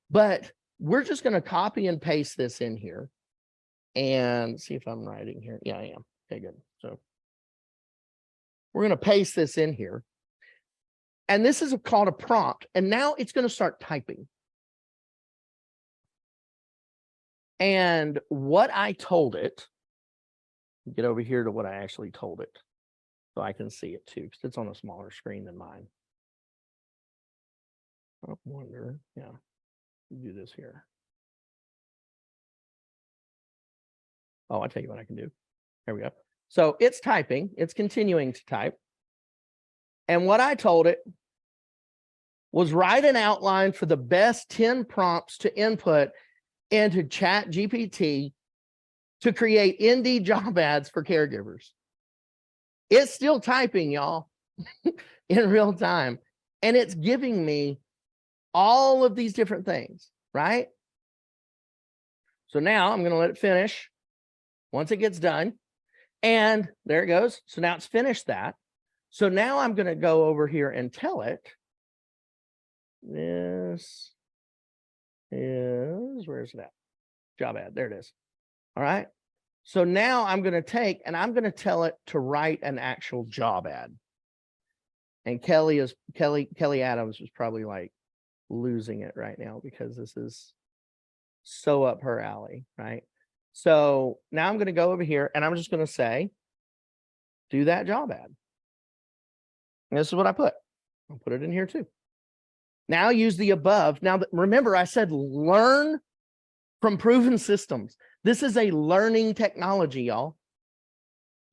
but we're just going to copy and paste this in here and see if I'm writing here. Yeah, I am. Okay, good. So we're going to paste this in here. And this is called a prompt. And now it's going to start typing. And what I told it, get over here to what I actually told it so I can see it too, because it's on a smaller screen than mine. I wonder, yeah, do this here. Oh, I'll tell you what I can do. There we go. So it's typing, it's continuing to type. And what I told it was write an outline for the best 10 prompts to input into ChatGPT to create Indeed job ads for caregivers. It's still typing, y'all, in real time. And it's giving me all of these different things, right? So now I'm going to let it finish once it gets done. And there it goes. So now it's finished that. So now I'm going to go over here and tell it this is, where's that job ad? There it is. All right. So now I'm going to take and I'm going to tell it to write an actual job ad. And Kelly Adams is probably like losing it right now because this is so up her alley, right? So now I'm going to go over here and I'm just going to say, do that job ad. And this is what I put. I'll put it in here too. Now use the above. Now, remember, I said learn from proven systems. This is a learning technology, y'all.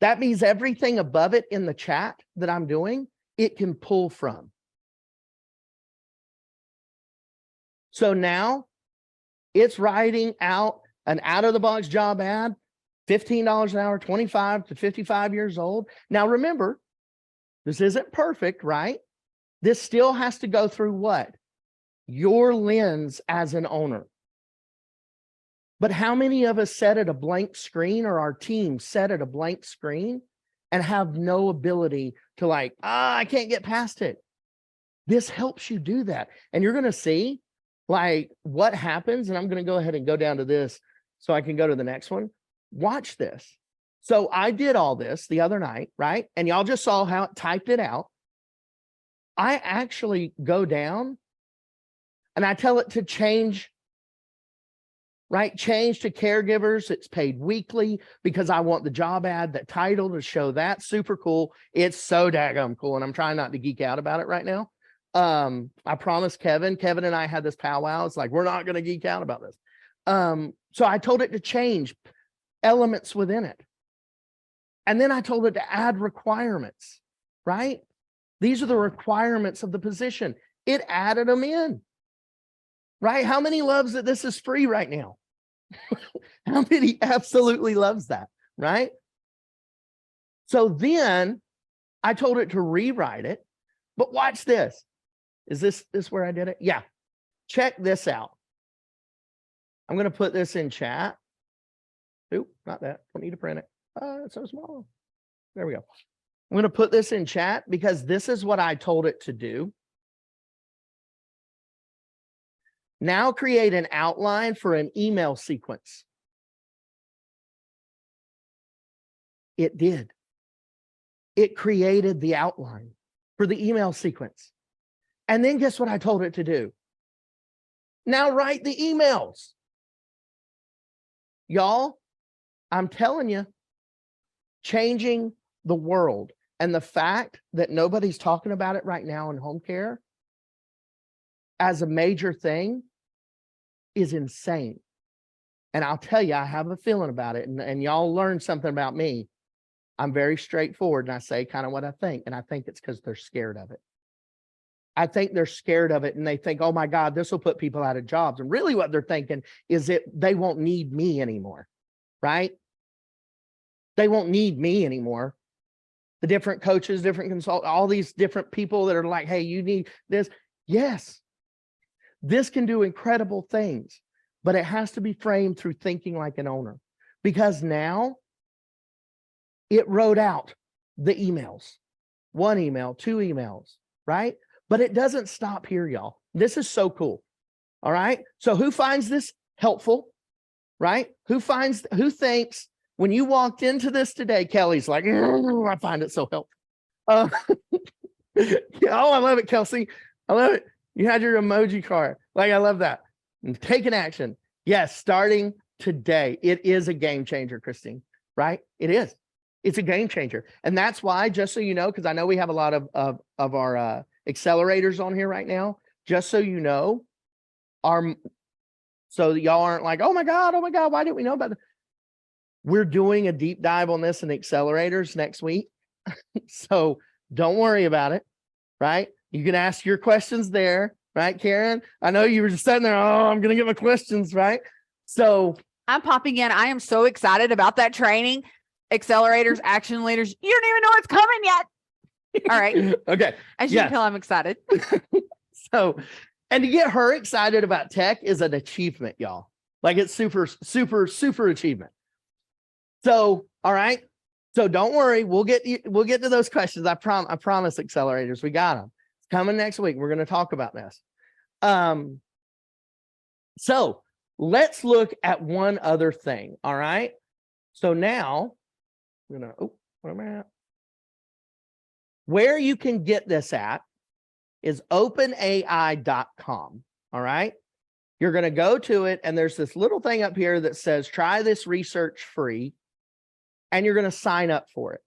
That means everything above it in the chat that I'm doing, it can pull from. So now it's writing out an out-of-the-box job ad, $15 an hour, 25 to 55 years old. Now, remember, this isn't perfect, right? This still has to go through what? Your lens as an owner. But how many of us set at a blank screen, or our team set at a blank screen and have no ability to like, I can't get past it. This helps you do that. And you're going to see like what happens. And I'm going to go ahead and go down to this so I can go to the next one. Watch this. So I did all this the other night, right? And y'all just saw how it typed it out. I actually go down and I tell it to change right? Change to caregivers. It's paid weekly because I want the job ad, that title to show that. Super cool. It's so daggum cool. And I'm trying not to geek out about it right now. I promised Kevin and I had this powwow. It's like, we're not going to geek out about this. So I told it to change elements within it. And then I told it to add requirements, right? These are the requirements of the position. It added them in, right? How many loves that this is free right now? How many absolutely loves that, right? So then I told it to rewrite it, but watch this. Is this where I did it? Yeah. Check this out. I'm going to put this in chat. Oop, not that. Don't need to print it. It's so small. There we go. I'm going to put this in chat because this is what I told it to do. Now create an outline for an email sequence. It did. It created the outline for the email sequence. And then guess what I told it to do? Now write the emails. Y'all, I'm telling you, changing the world. And the fact that nobody's talking about it right now in home care as a major thing is insane. And I'll tell you, I have a feeling about it. And y'all learn something about me. I'm very straightforward and I say kind of what I think. And I think it's because they're scared of it. I think they're scared of it and they think, oh my God, this will put people out of jobs. And really what they're thinking is that they won't need me anymore, right? They won't need me anymore. The different coaches, different consultants, all these different people that are like, hey, you need this. Yes, this can do incredible things, but it has to be framed through thinking like an owner, because now it wrote out the emails, 1 email, 2 emails, right? But it doesn't stop here, y'all. This is so cool. All right. So who finds this helpful, right? Who thinks when you walked into this today, Kelly's like, I find it so helpful. Yeah, oh, I love it, Kelsey. I love it. You had your emoji card. Like, I love that. And take an action. Yes, starting today. It is a game changer, Christine, right? It is. It's a game changer. And that's why, just so you know, because I know we have a lot of our accelerators on here right now, just so you know, so that y'all aren't like, oh my God, why didn't we know about it? We're doing a deep dive on this in accelerators next week. So don't worry about it, right? You can ask your questions there, right, Karen? I know you were just sitting there, oh, I'm going to get my questions, right? So I'm popping in. I am so excited about that training. Accelerators, action leaders. You don't even know what's coming yet. All right. Okay. As you can tell, I'm excited. So, and to get her excited about tech is an achievement, y'all. Like, it's super, super, super achievement. So, all right. So don't worry. We'll get to those questions. I promise, accelerators. We got them. It's coming next week. We're going to talk about this. So let's look at one other thing. All right. So now I'm going to, where am I at? Where you can get this at is openai.com. All right. You're going to go to it, and there's this little thing up here that says, try this research free, and you're going to sign up for it.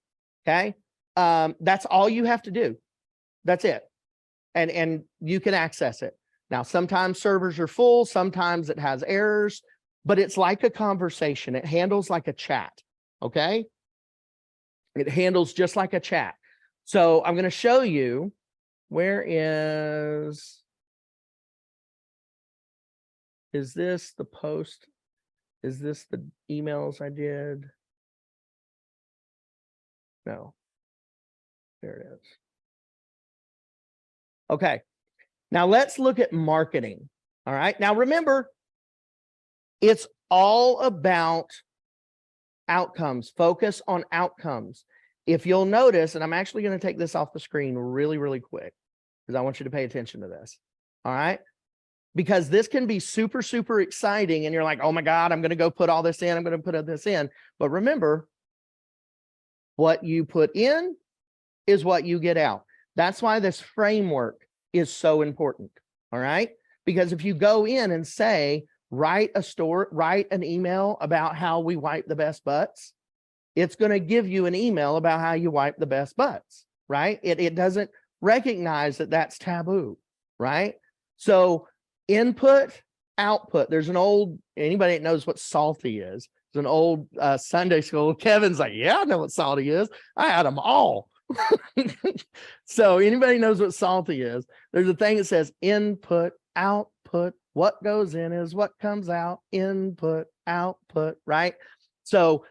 Okay. That's all you have to do. That's it. And you can access it. Now, sometimes servers are full, sometimes it has errors, but it's like a conversation. It handles like a chat. Okay. It handles just like a chat. So I'm going to show you, where is this the post? Is this the emails I did? No. There it is. Okay. Now let's look at marketing. All right. Now remember, it's all about outcomes. Focus on outcomes. If you'll notice, and I'm actually going to take this off the screen really, really quick, because I want you to pay attention to this. All right. Because this can be super, super exciting. And you're like, oh my God, I'm going to go put all this in. I'm going to put this in. But remember, what you put in is what you get out. That's why this framework is so important. All right. Because if you go in and say, write an email about how we wipe the best butts. It's going to give you an email about how you wipe the best butts, right? It doesn't recognize that that's taboo, right? So input, output. There's an old, anybody that knows what salty is, it's an old Sunday school. Kevin's like, yeah, I know what salty is. I had them all. So anybody knows what salty is, there's a thing that says input, output. What goes in is what comes out. Input, output, right? So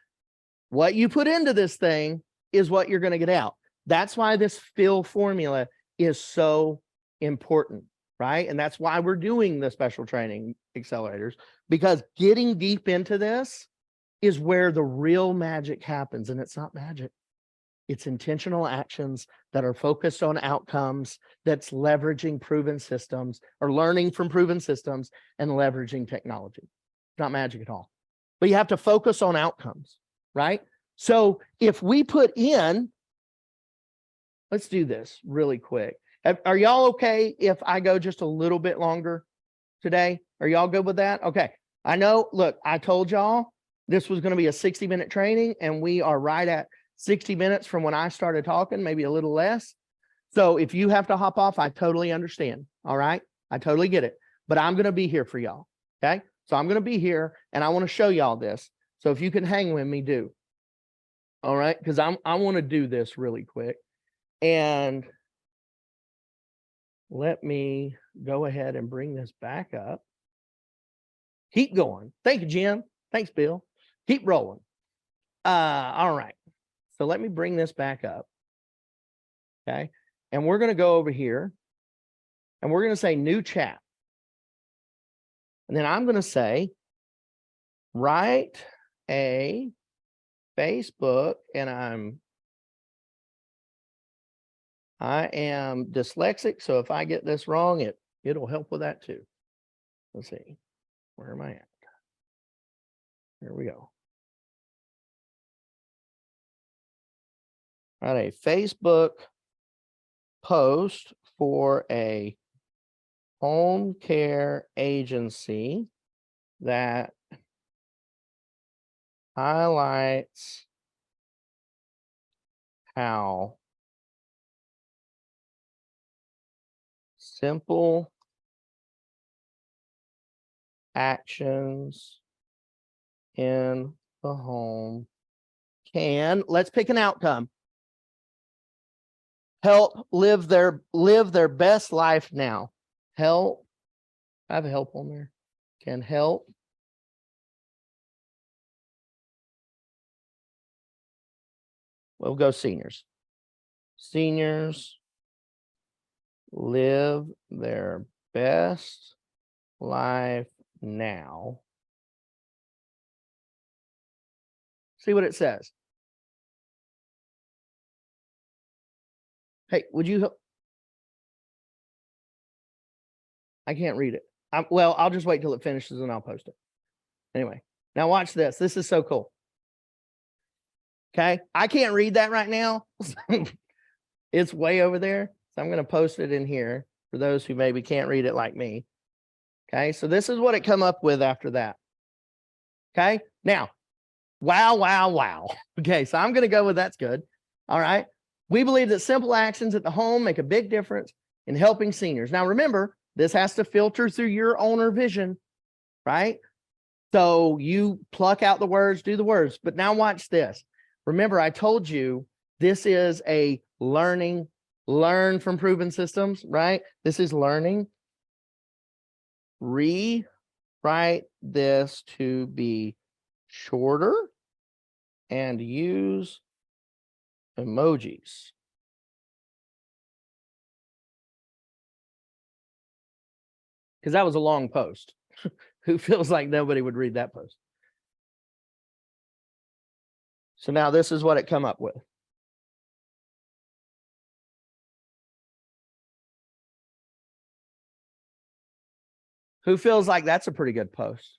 what you put into this thing is what you're going to get out. That's why this fill formula is so important, right? And that's why we're doing the special training accelerators, because getting deep into this is where the real magic happens. And it's not magic. It's intentional actions that are focused on outcomes, that's leveraging proven systems or learning from proven systems and leveraging technology. It's not magic at all, but you have to focus on outcomes, right? So if we put in, let's do this really quick. Are y'all okay if I go just a little bit longer today? Are y'all good with that? Okay. I know, look, I told y'all this was going to be a 60-minute training, and we are right at 60 minutes from when I started talking, maybe a little less. So if you have to hop off, I totally understand. All right. I totally get it, but I'm going to be here for y'all. Okay. So I'm going to be here and I want to show y'all this. So if you can hang with me, do. All right. Cause I want to do this really quick, and let me go ahead and bring this back up. Keep going. Thank you, Jim. Thanks, Bill. Keep rolling. All right. So let me bring this back up. Okay. And we're going to go over here and we're going to say new chat. And then I'm going to say, write a Facebook, and I am dyslexic. So if I get this wrong, it'll help with that too. Let's see. Where am I at? Here we go. All right, a Facebook post for a home care agency that highlights how simple actions in the home can, let's pick an outcome, help live their best life now. Help, I have help on there. Can help we'll go seniors. Seniors live their best life now. See what it says. Hey, would you? I can't read it. Well, I'll just wait till it finishes and I'll post it. Anyway, now watch this. This is so cool. Okay, I can't read that right now. It's way over there. So I'm going to post it in here for those who maybe can't read it like me. Okay, so this is what it come up with after that. Okay, now, wow. Okay, so I'm going to go with that's good. All right. We believe that simple actions at the home make a big difference in helping seniors. Now, remember, this has to filter through your owner vision, right? So you pluck out the words, do the words. But now watch this. Remember, I told you this is a learn from proven systems, right? This is learning. Rewrite this to be shorter and use emojis. Because that was a long post. Who feels like nobody would read that post? So now this is what it come up with. Who feels like that's a pretty good post?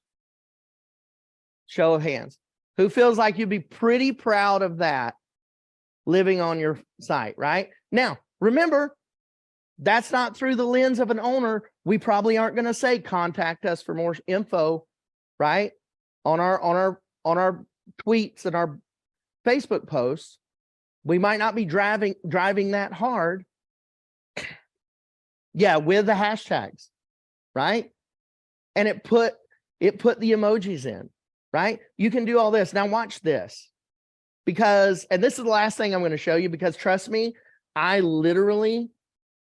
Show of hands. Who feels like you'd be pretty proud of that living on your site, right? Now, remember, That's not through the lens of an owner. We probably aren't going to say contact us for more info, right? On our tweets and our Facebook posts. We might not be driving that hard. Yeah, with the hashtags, right? And it put the emojis in, right? You can do all this. Now watch this. Because, and this is the last thing I'm going to show you, because trust me, I literally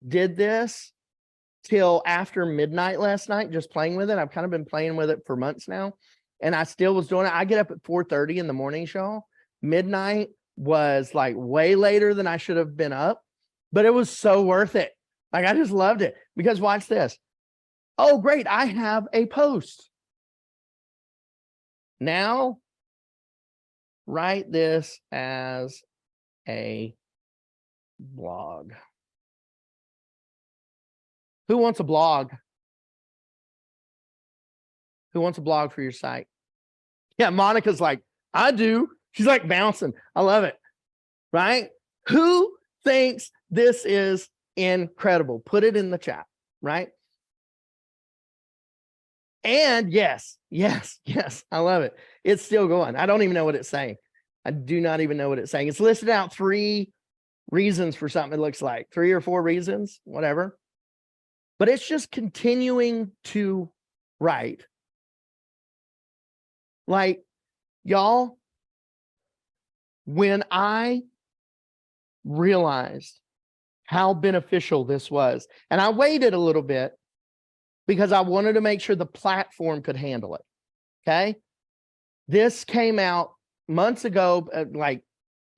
did this till after midnight last night, just playing with it. I've kind of been playing with it for months now, and I still was doing it. I get up at 4:30 in the morning, y'all. Midnight was like way later than I should have been up, but it was so worth it. Like, I just loved it, because watch this. Oh, great. I have a post. Now, write this as a blog. Who wants a blog? Who wants a blog for your site? Yeah, Monica's like, I do. She's like bouncing. I love it. Right? Who thinks this is incredible? Put it in the chat, right? And yes, I love it. It's still going. I don't even know what it's saying. I do not even know what it's saying. It's listed out 3 reasons for something. It looks like 3 or 4 reasons, whatever. But it's just continuing to write. Like, y'all, when I realized how beneficial this was, and I waited a little bit because I wanted to make sure the platform could handle it. Okay. This came out months ago. Like,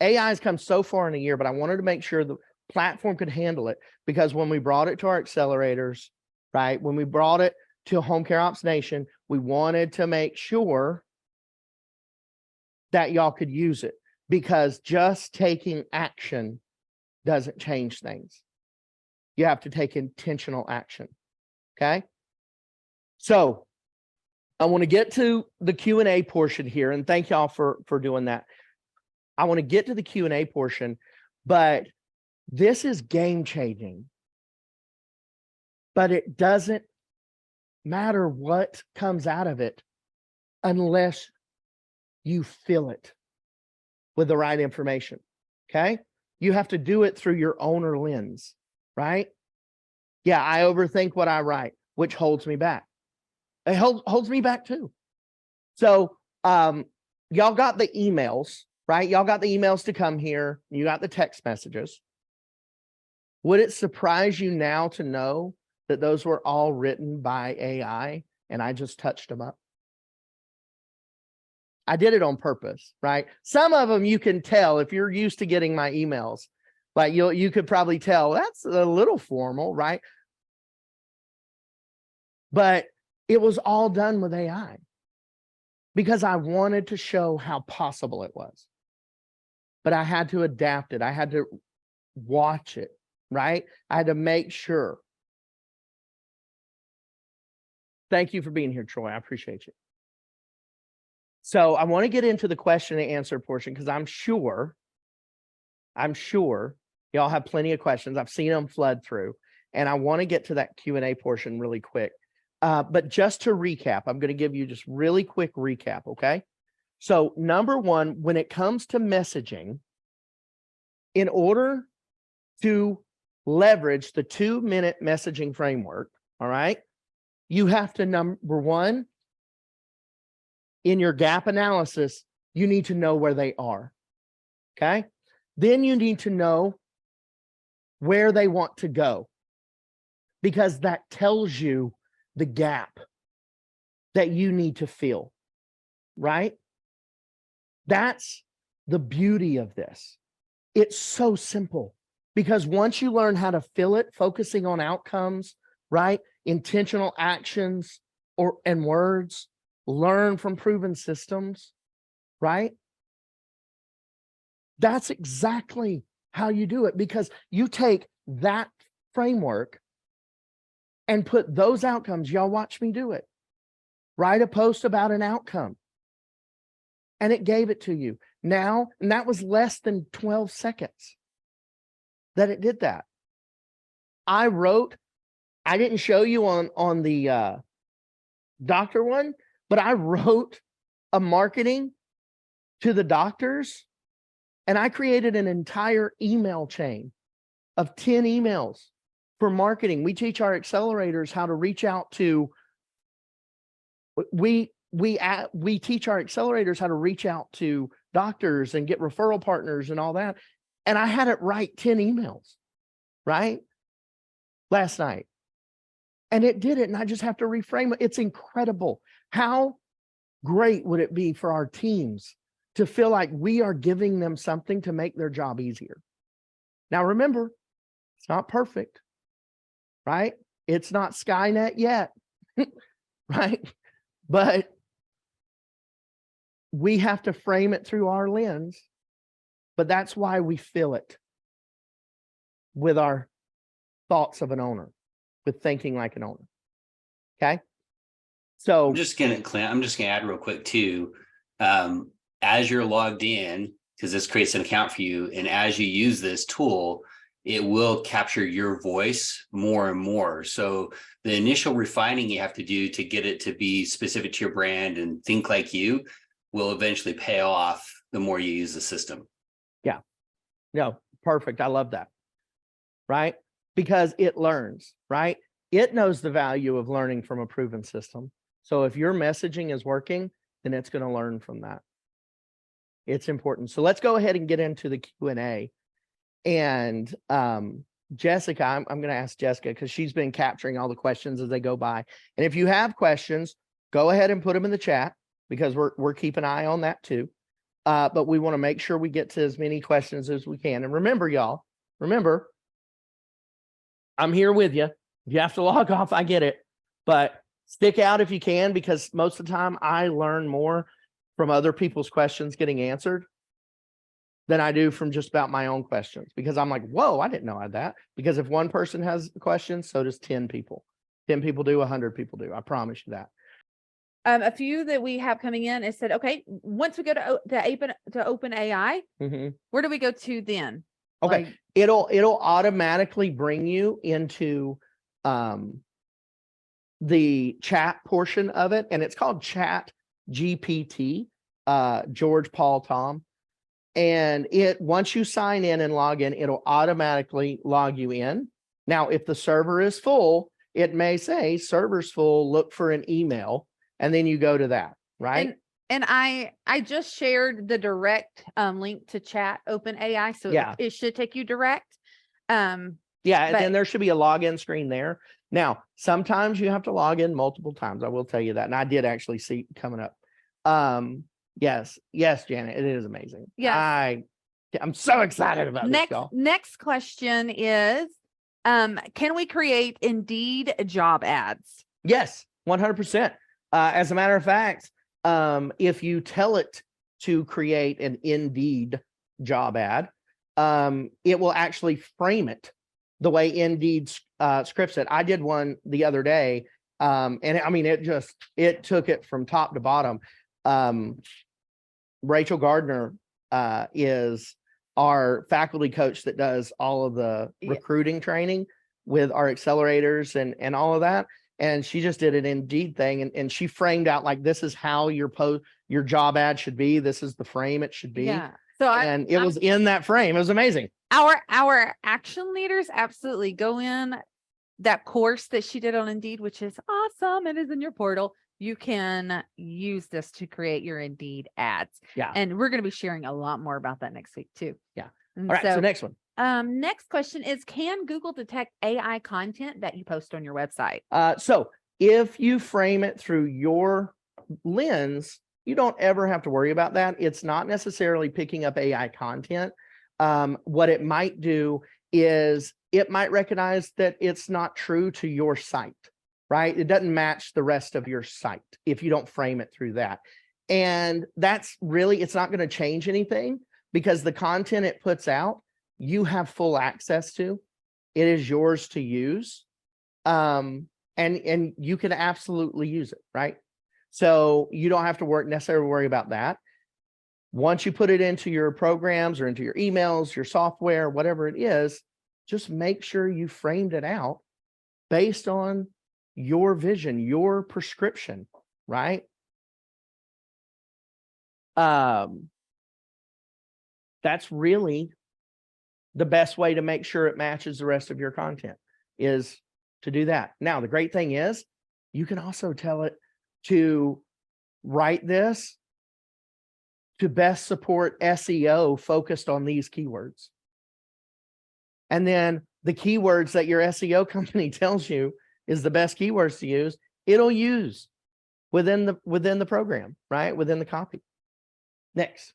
AI has come so far in a year, but I wanted to make sure the platform could handle it, because when we brought it to our accelerators, right, when we brought it to Home Care Ops Nation, we wanted to make sure that y'all could use it, because just taking action doesn't change things. You have to take intentional action. Okay. So I want to get to the Q&A portion here, and thank y'all for doing that. I want to get to the Q&A portion, but this is game changing. But it doesn't matter what comes out of it unless you fill it with the right information. Okay. You have to do it through your owner lens, right? Yeah, I overthink what I write, which holds me back. It holds me back too. So y'all got the emails, right? Y'all got the emails to come here. You got the text messages. Would it surprise you now to know that those were all written by AI and I just touched them up? I did it on purpose, right? Some of them you can tell if you're used to getting my emails, like you could probably tell that's a little formal, right? But it was all done with AI because I wanted to show how possible it was. But I had to adapt it. I had to watch it, right? I had to make sure. Thank you for being here, Troy. I appreciate you. So I want to get into the question and answer portion, because I'm sure y'all have plenty of questions. I've seen them flood through, and I want to get to that Q&A portion really quick. But just to recap, I'm going to give you just really quick recap, okay? So number one, when it comes to messaging, in order to leverage the 2-minute messaging framework, all right, you have to, number one, in your gap analysis, you need to know where they are, okay? Then you need to know where they want to go, because that tells you the gap that you need to fill, right? That's the beauty of this. It's so simple, because once you learn how to fill it, focusing on outcomes, right? Intentional actions and words, learn from proven systems, right? That's exactly how you do it, because you take that framework and put those outcomes. Y'all watch me do it. Write a post about an outcome, and it gave it to you now. And that was less than 12 seconds that it did that. I didn't show you on the doctor one, but I wrote a marketing to the doctors, and I created an entire email chain of 10 emails for marketing. We teach our accelerators how to reach out to, we teach our accelerators how to reach out to doctors and get referral partners and all that. And I had it write 10 emails, right? Last night. And it did it. And I just have to reframe it. It's incredible. How great would it be for our teams to feel like we are giving them something to make their job easier? Now, remember, it's not perfect, right? It's not Skynet yet, right? But we have to frame it through our lens. But that's why we fill it with our thoughts of an owner, with thinking like an owner. Okay. So I'm just gonna add real quick too. As you're logged in, because this creates an account for you, and as you use this tool, it will capture your voice more and more. So the initial refining you have to do to get it to be specific to your brand and think like you will eventually pay off the more you use the system. yeah, no, perfect. I love that. Right? Because it learns, right? It knows the value of learning from a proven system. So if your messaging is working, then it's going to learn from that. It's important. So let's go ahead and get into the Q&A. And Jessica, I'm going to ask Jessica because she's been capturing all the questions as they go by. And if you have questions, go ahead and put them in the chat because we're keeping an eye on that too. But we want to make sure we get to as many questions as we can. And remember, y'all, I'm here with you. If you have to log off, I get it. But stick out if you can, because most of the time I learn more from other people's questions getting answered than I do from just about my own questions, because I'm like, whoa, I didn't know I had that. Because if one person has a question, so does 10 people. 10 people do, 100 people do. I promise you that. A few that we have coming in, it said, okay, once we go to OpenAI, where do we go to then? Okay. Like, It'll automatically bring you into the chat portion of it, and it's called Chat GPT, George, Paul, Tom. And once you sign in and log in, it'll automatically log you in. Now, if the server is full, it may say server's full, look for an email, and then you go to that, right? And I just shared the direct link to Chat OpenAI, so Yeah. it should take you direct. Yeah, and then there should be a login screen there. Now, sometimes you have to log in multiple times. I will tell you that. And I did actually see it coming up. Yes, Janet, it is amazing. Yes. I'm so excited about this, y'all. Next question is, can we create Indeed job ads? Yes, 100%. As a matter of fact, if you tell it to create an Indeed job ad, it will actually frame it the way Indeed scripts it. I did one the other day, and I mean, it took it from top to bottom. Rachel Gardner is our faculty coach that does all of the recruiting training with our accelerators and all of that. And she just did an Indeed thing, and she framed out like, this is how your job ad should be. This is the frame it should be. Yeah. So it was in that frame. It was amazing. Our action leaders absolutely go in that course that she did on Indeed, which is awesome. It is in your portal. You can use this to create your Indeed ads. Yeah. And we're going to be sharing a lot more about that next week too. Yeah. And all right. So next one. Next question is, can Google detect AI content that you post on your website? So if you frame it through your lens, you don't ever have to worry about that. It's not necessarily picking up AI content. What it might do is it might recognize that it's not true to your site, right? It doesn't match the rest of your site if you don't frame it through that. And that's really, it's not going to change anything, because the content it puts out, you have full access to. It is yours to use. And you can absolutely use it, right? So you don't have to necessarily worry about that. Once you put it into your programs or into your emails, your software, whatever it is, just make sure you framed it out based on your vision, your prescription, right? That's really the best way to make sure it matches the rest of your content, is to do that. Now, the great thing is you can also tell it to write this to best support SEO focused on these keywords. And then the keywords that your SEO company tells you is the best keywords to use, it'll use within the program, right? Within the copy. Next.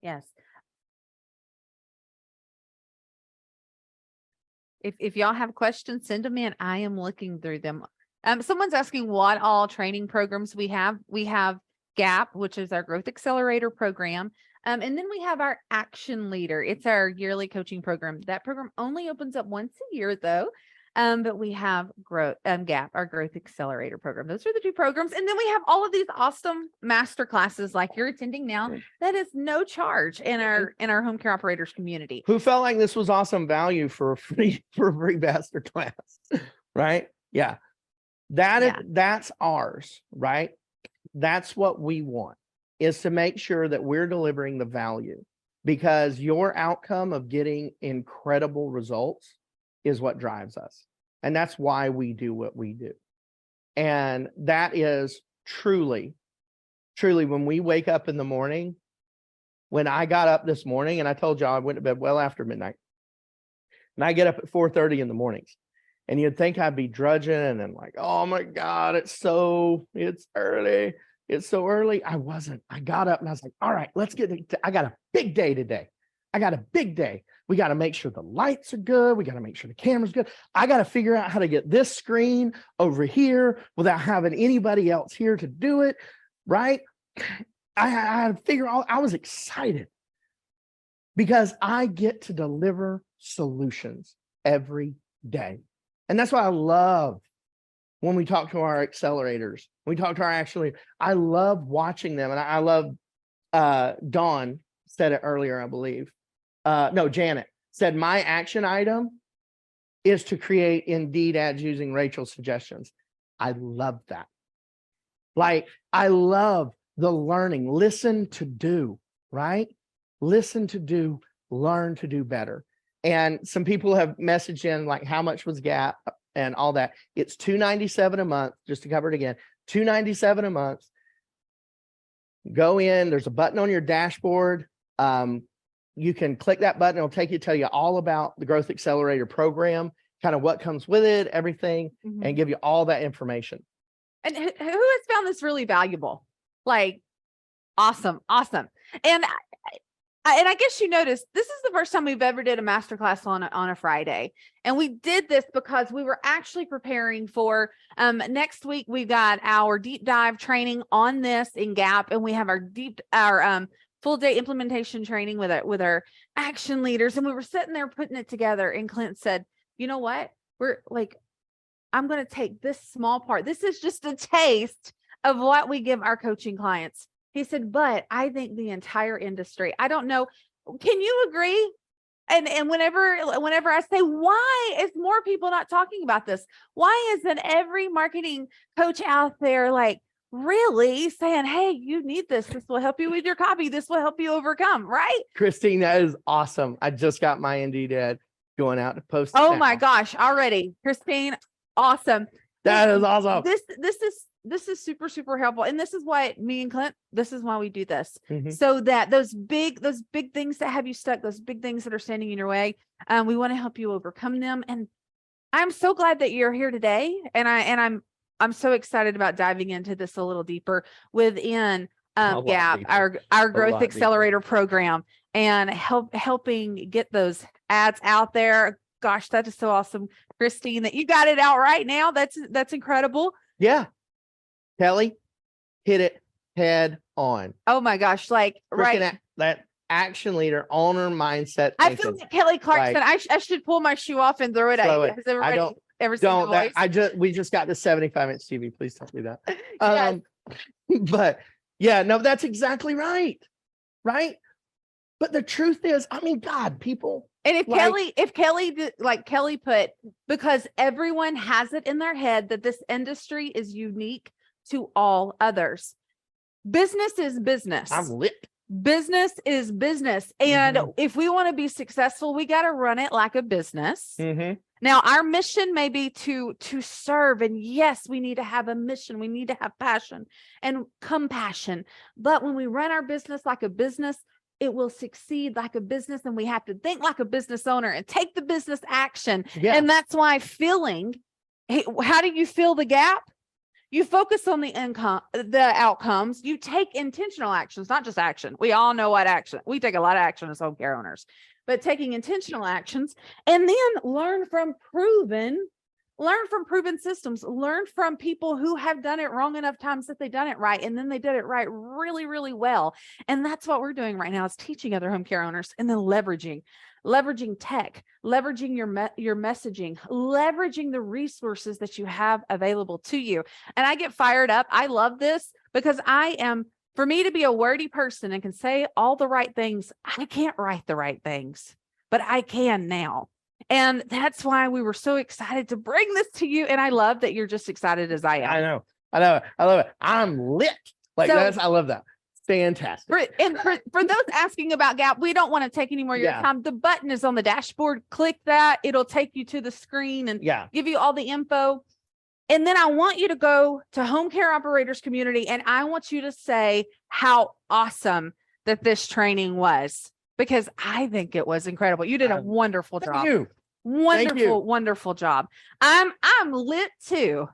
Yes. If y'all have questions, send them in. I am looking through them. Someone's asking what all training programs we have. We have GAP, which is our Growth Accelerator program. And then we have our Action Leader. It's our yearly coaching program. That program only opens up once a year though. But we have GAP, our Growth Accelerator program. Those are the two programs. And then we have all of these awesome master classes like you're attending now. That is no charge in our home care operators community. Who felt like this was awesome value for a free master class, right? Yeah. That's ours, right? That's what we want, is to make sure that we're delivering the value, because your outcome of getting incredible results is what drives us. And that's why we do what we do. And that is truly, when we wake up in the morning, when I got up this morning, and I told y'all I went to bed well after midnight, and I get up at 4:30 in the mornings, and you'd think I'd be drudging and like, oh my God, it's early. It's so early. I wasn't. I got up and I was like, all right, I got a big day today. I got a big day. We got to make sure the lights are good. We got to make sure the camera's good. I got to figure out how to get this screen over here without having anybody else here to do it, right? I had to figure out. I was excited because I get to deliver solutions every day. And that's why I love when we talk to our accelerators, when we talk to our actually, I love watching them. And I love, Dawn said it earlier, I believe. No, Janet said, my action item is to create Indeed ads using Rachel's suggestions. I love that. Like, I love the learning, listen to do, right? Listen to do, learn to do better. And some people have messaged in like, how much was GAP and all that. It's $297 a month, just to cover it again, $297 a month. Go in, there's a button on your dashboard. You can click that button. It'll tell you all about the Growth Accelerator program, kind of what comes with it, everything, and give you all that information. And who has found this really valuable? Like, awesome. And I guess you noticed this is the first time we've ever did a masterclass on a Friday. And we did this because we were actually preparing for next week. We got our deep dive training on this in GAP, and we have our full day implementation training with our action leaders. And we were sitting there putting it together, and Clint said, you know what? We're like, I'm going to take this small part. This is just a taste of what we give our coaching clients. He said, but I think the entire industry, I don't know. Can you agree? And whenever I say, why is more people not talking about this? Why isn't every marketing coach out there like really saying, hey, you need this. This will help you with your copy. This will help you overcome, right? Christine, that is awesome. I just got my Indeed ad going out to post. Oh my gosh, already. Christine, awesome. That is awesome. This is super, super helpful. And this is why me and Clint, this is why we do this. So that those big things that have you stuck, those big things that are standing in your way, we want to help you overcome them. And I'm so glad that you're here today. And I'm so excited about diving into this a little deeper within GAP, our Growth Accelerator program, and helping get those ads out there. Gosh, that is so awesome, Christine, that you got it out right now. That's incredible. Yeah. Kelly, hit it head on. Oh my gosh. Like, right. That action leader, owner mindset. I feel like Kelly Clarkson. Like, I should pull my shoe off and throw it at you. Has everybody ever seen the voice? We just got the 75-inch TV. Please don't do that. Yes. But yeah, no, that's exactly right. Right. But the truth is, I mean, God, people, And if Like- Kelly Kelly put, because everyone has it in their head that this industry is unique to all others. Business is business. I'm lit. Business is business. And Mhm. if we want to be successful, we got to run it like a business. Mm-hmm. Now, our mission may be to serve. And yes, we need to have a mission. We need to have passion and compassion. But when we run our business like a business, it will succeed like a business. And we have to think like a business owner and take the business action. Yeah. And that's why hey, how do you fill the gap? You focus on the outcomes. You take intentional actions, not just action. We all know what action. We take a lot of action as home care owners, but taking intentional actions, and then learn from proven systems, learn from people who have done it wrong enough times that they've done it right. And then they did it right really, really well. And that's what we're doing right now, is teaching other home care owners, and then leveraging tech, leveraging your messaging, leveraging the resources that you have available to you. And I get fired up. I love this because for me to be a wordy person and can say all the right things, I can't write the right things, but I can now. And that's why we were so excited to bring this to you. And I love that you're just excited as I am. I know. I love it. I'm lit. Like So- I love that. Fantastic. For those asking about Gap, we don't want to take any more of your Yeah. time. The button is on the dashboard. Click that. It'll take you to the screen and Yeah. give you all the info. And then I want you to go to Home Care Operators Community, and I want you to say how awesome that this training was, because I think it was incredible. You did a wonderful Thank job. you. Wonderful, wonderful job. I'm lit too.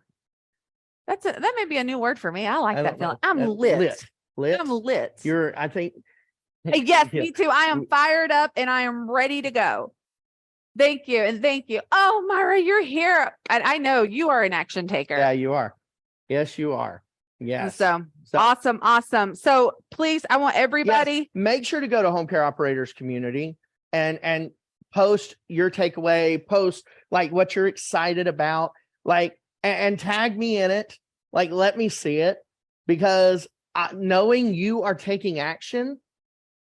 That may be a new word for me. I like I that don't know. feeling. I'm lit. Lit. I'm lit. I think. Yes, Yeah. me too. I am fired up and I am ready to go. Thank you. And thank you. Oh, Myra, you're here. And I know you are an action taker. Yeah, you are. Yes, you are. And Yes. So So- awesome. So please, I want everybody. Make sure to go to Home Care Operators Community and post your takeaway, post like what you're excited about, like and tag me in it. Like, let me see it, because knowing you are taking action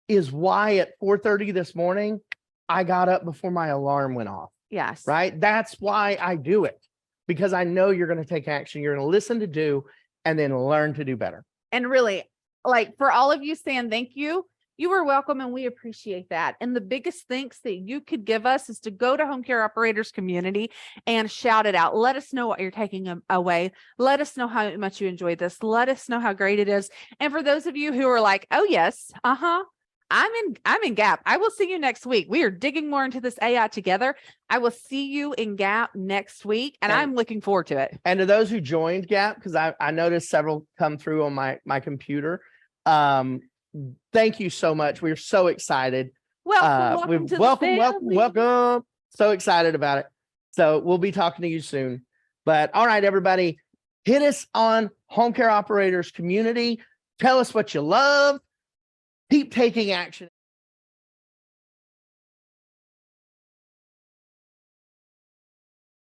is why at 4:30 this morning I got up before my alarm went off. Yes. Right? That's why I do it, because I know you're going to take action. You're going to listen to do, and then learn to do better. And really, like, for all of you saying thank you, you are welcome, and we appreciate that. And the biggest thanks that you could give us is to go to Home Care Operators Community and shout it out. Let us know what you're taking away. Let us know how much you enjoyed this. Let us know how great it is. And for those of you who are like, oh yes, I'm in Gap. I will see you next week. We are digging more into this AI together. I will see you in Gap next week, and I'm looking forward to it. And to those who joined Gap, because I noticed several come through on my computer. Thank you so much. We're so excited. Welcome to the welcome. family. So excited about it. So we'll be talking to you soon. But all right, everybody, hit us on Home Care Operators Community. Tell us what you love. Keep taking action.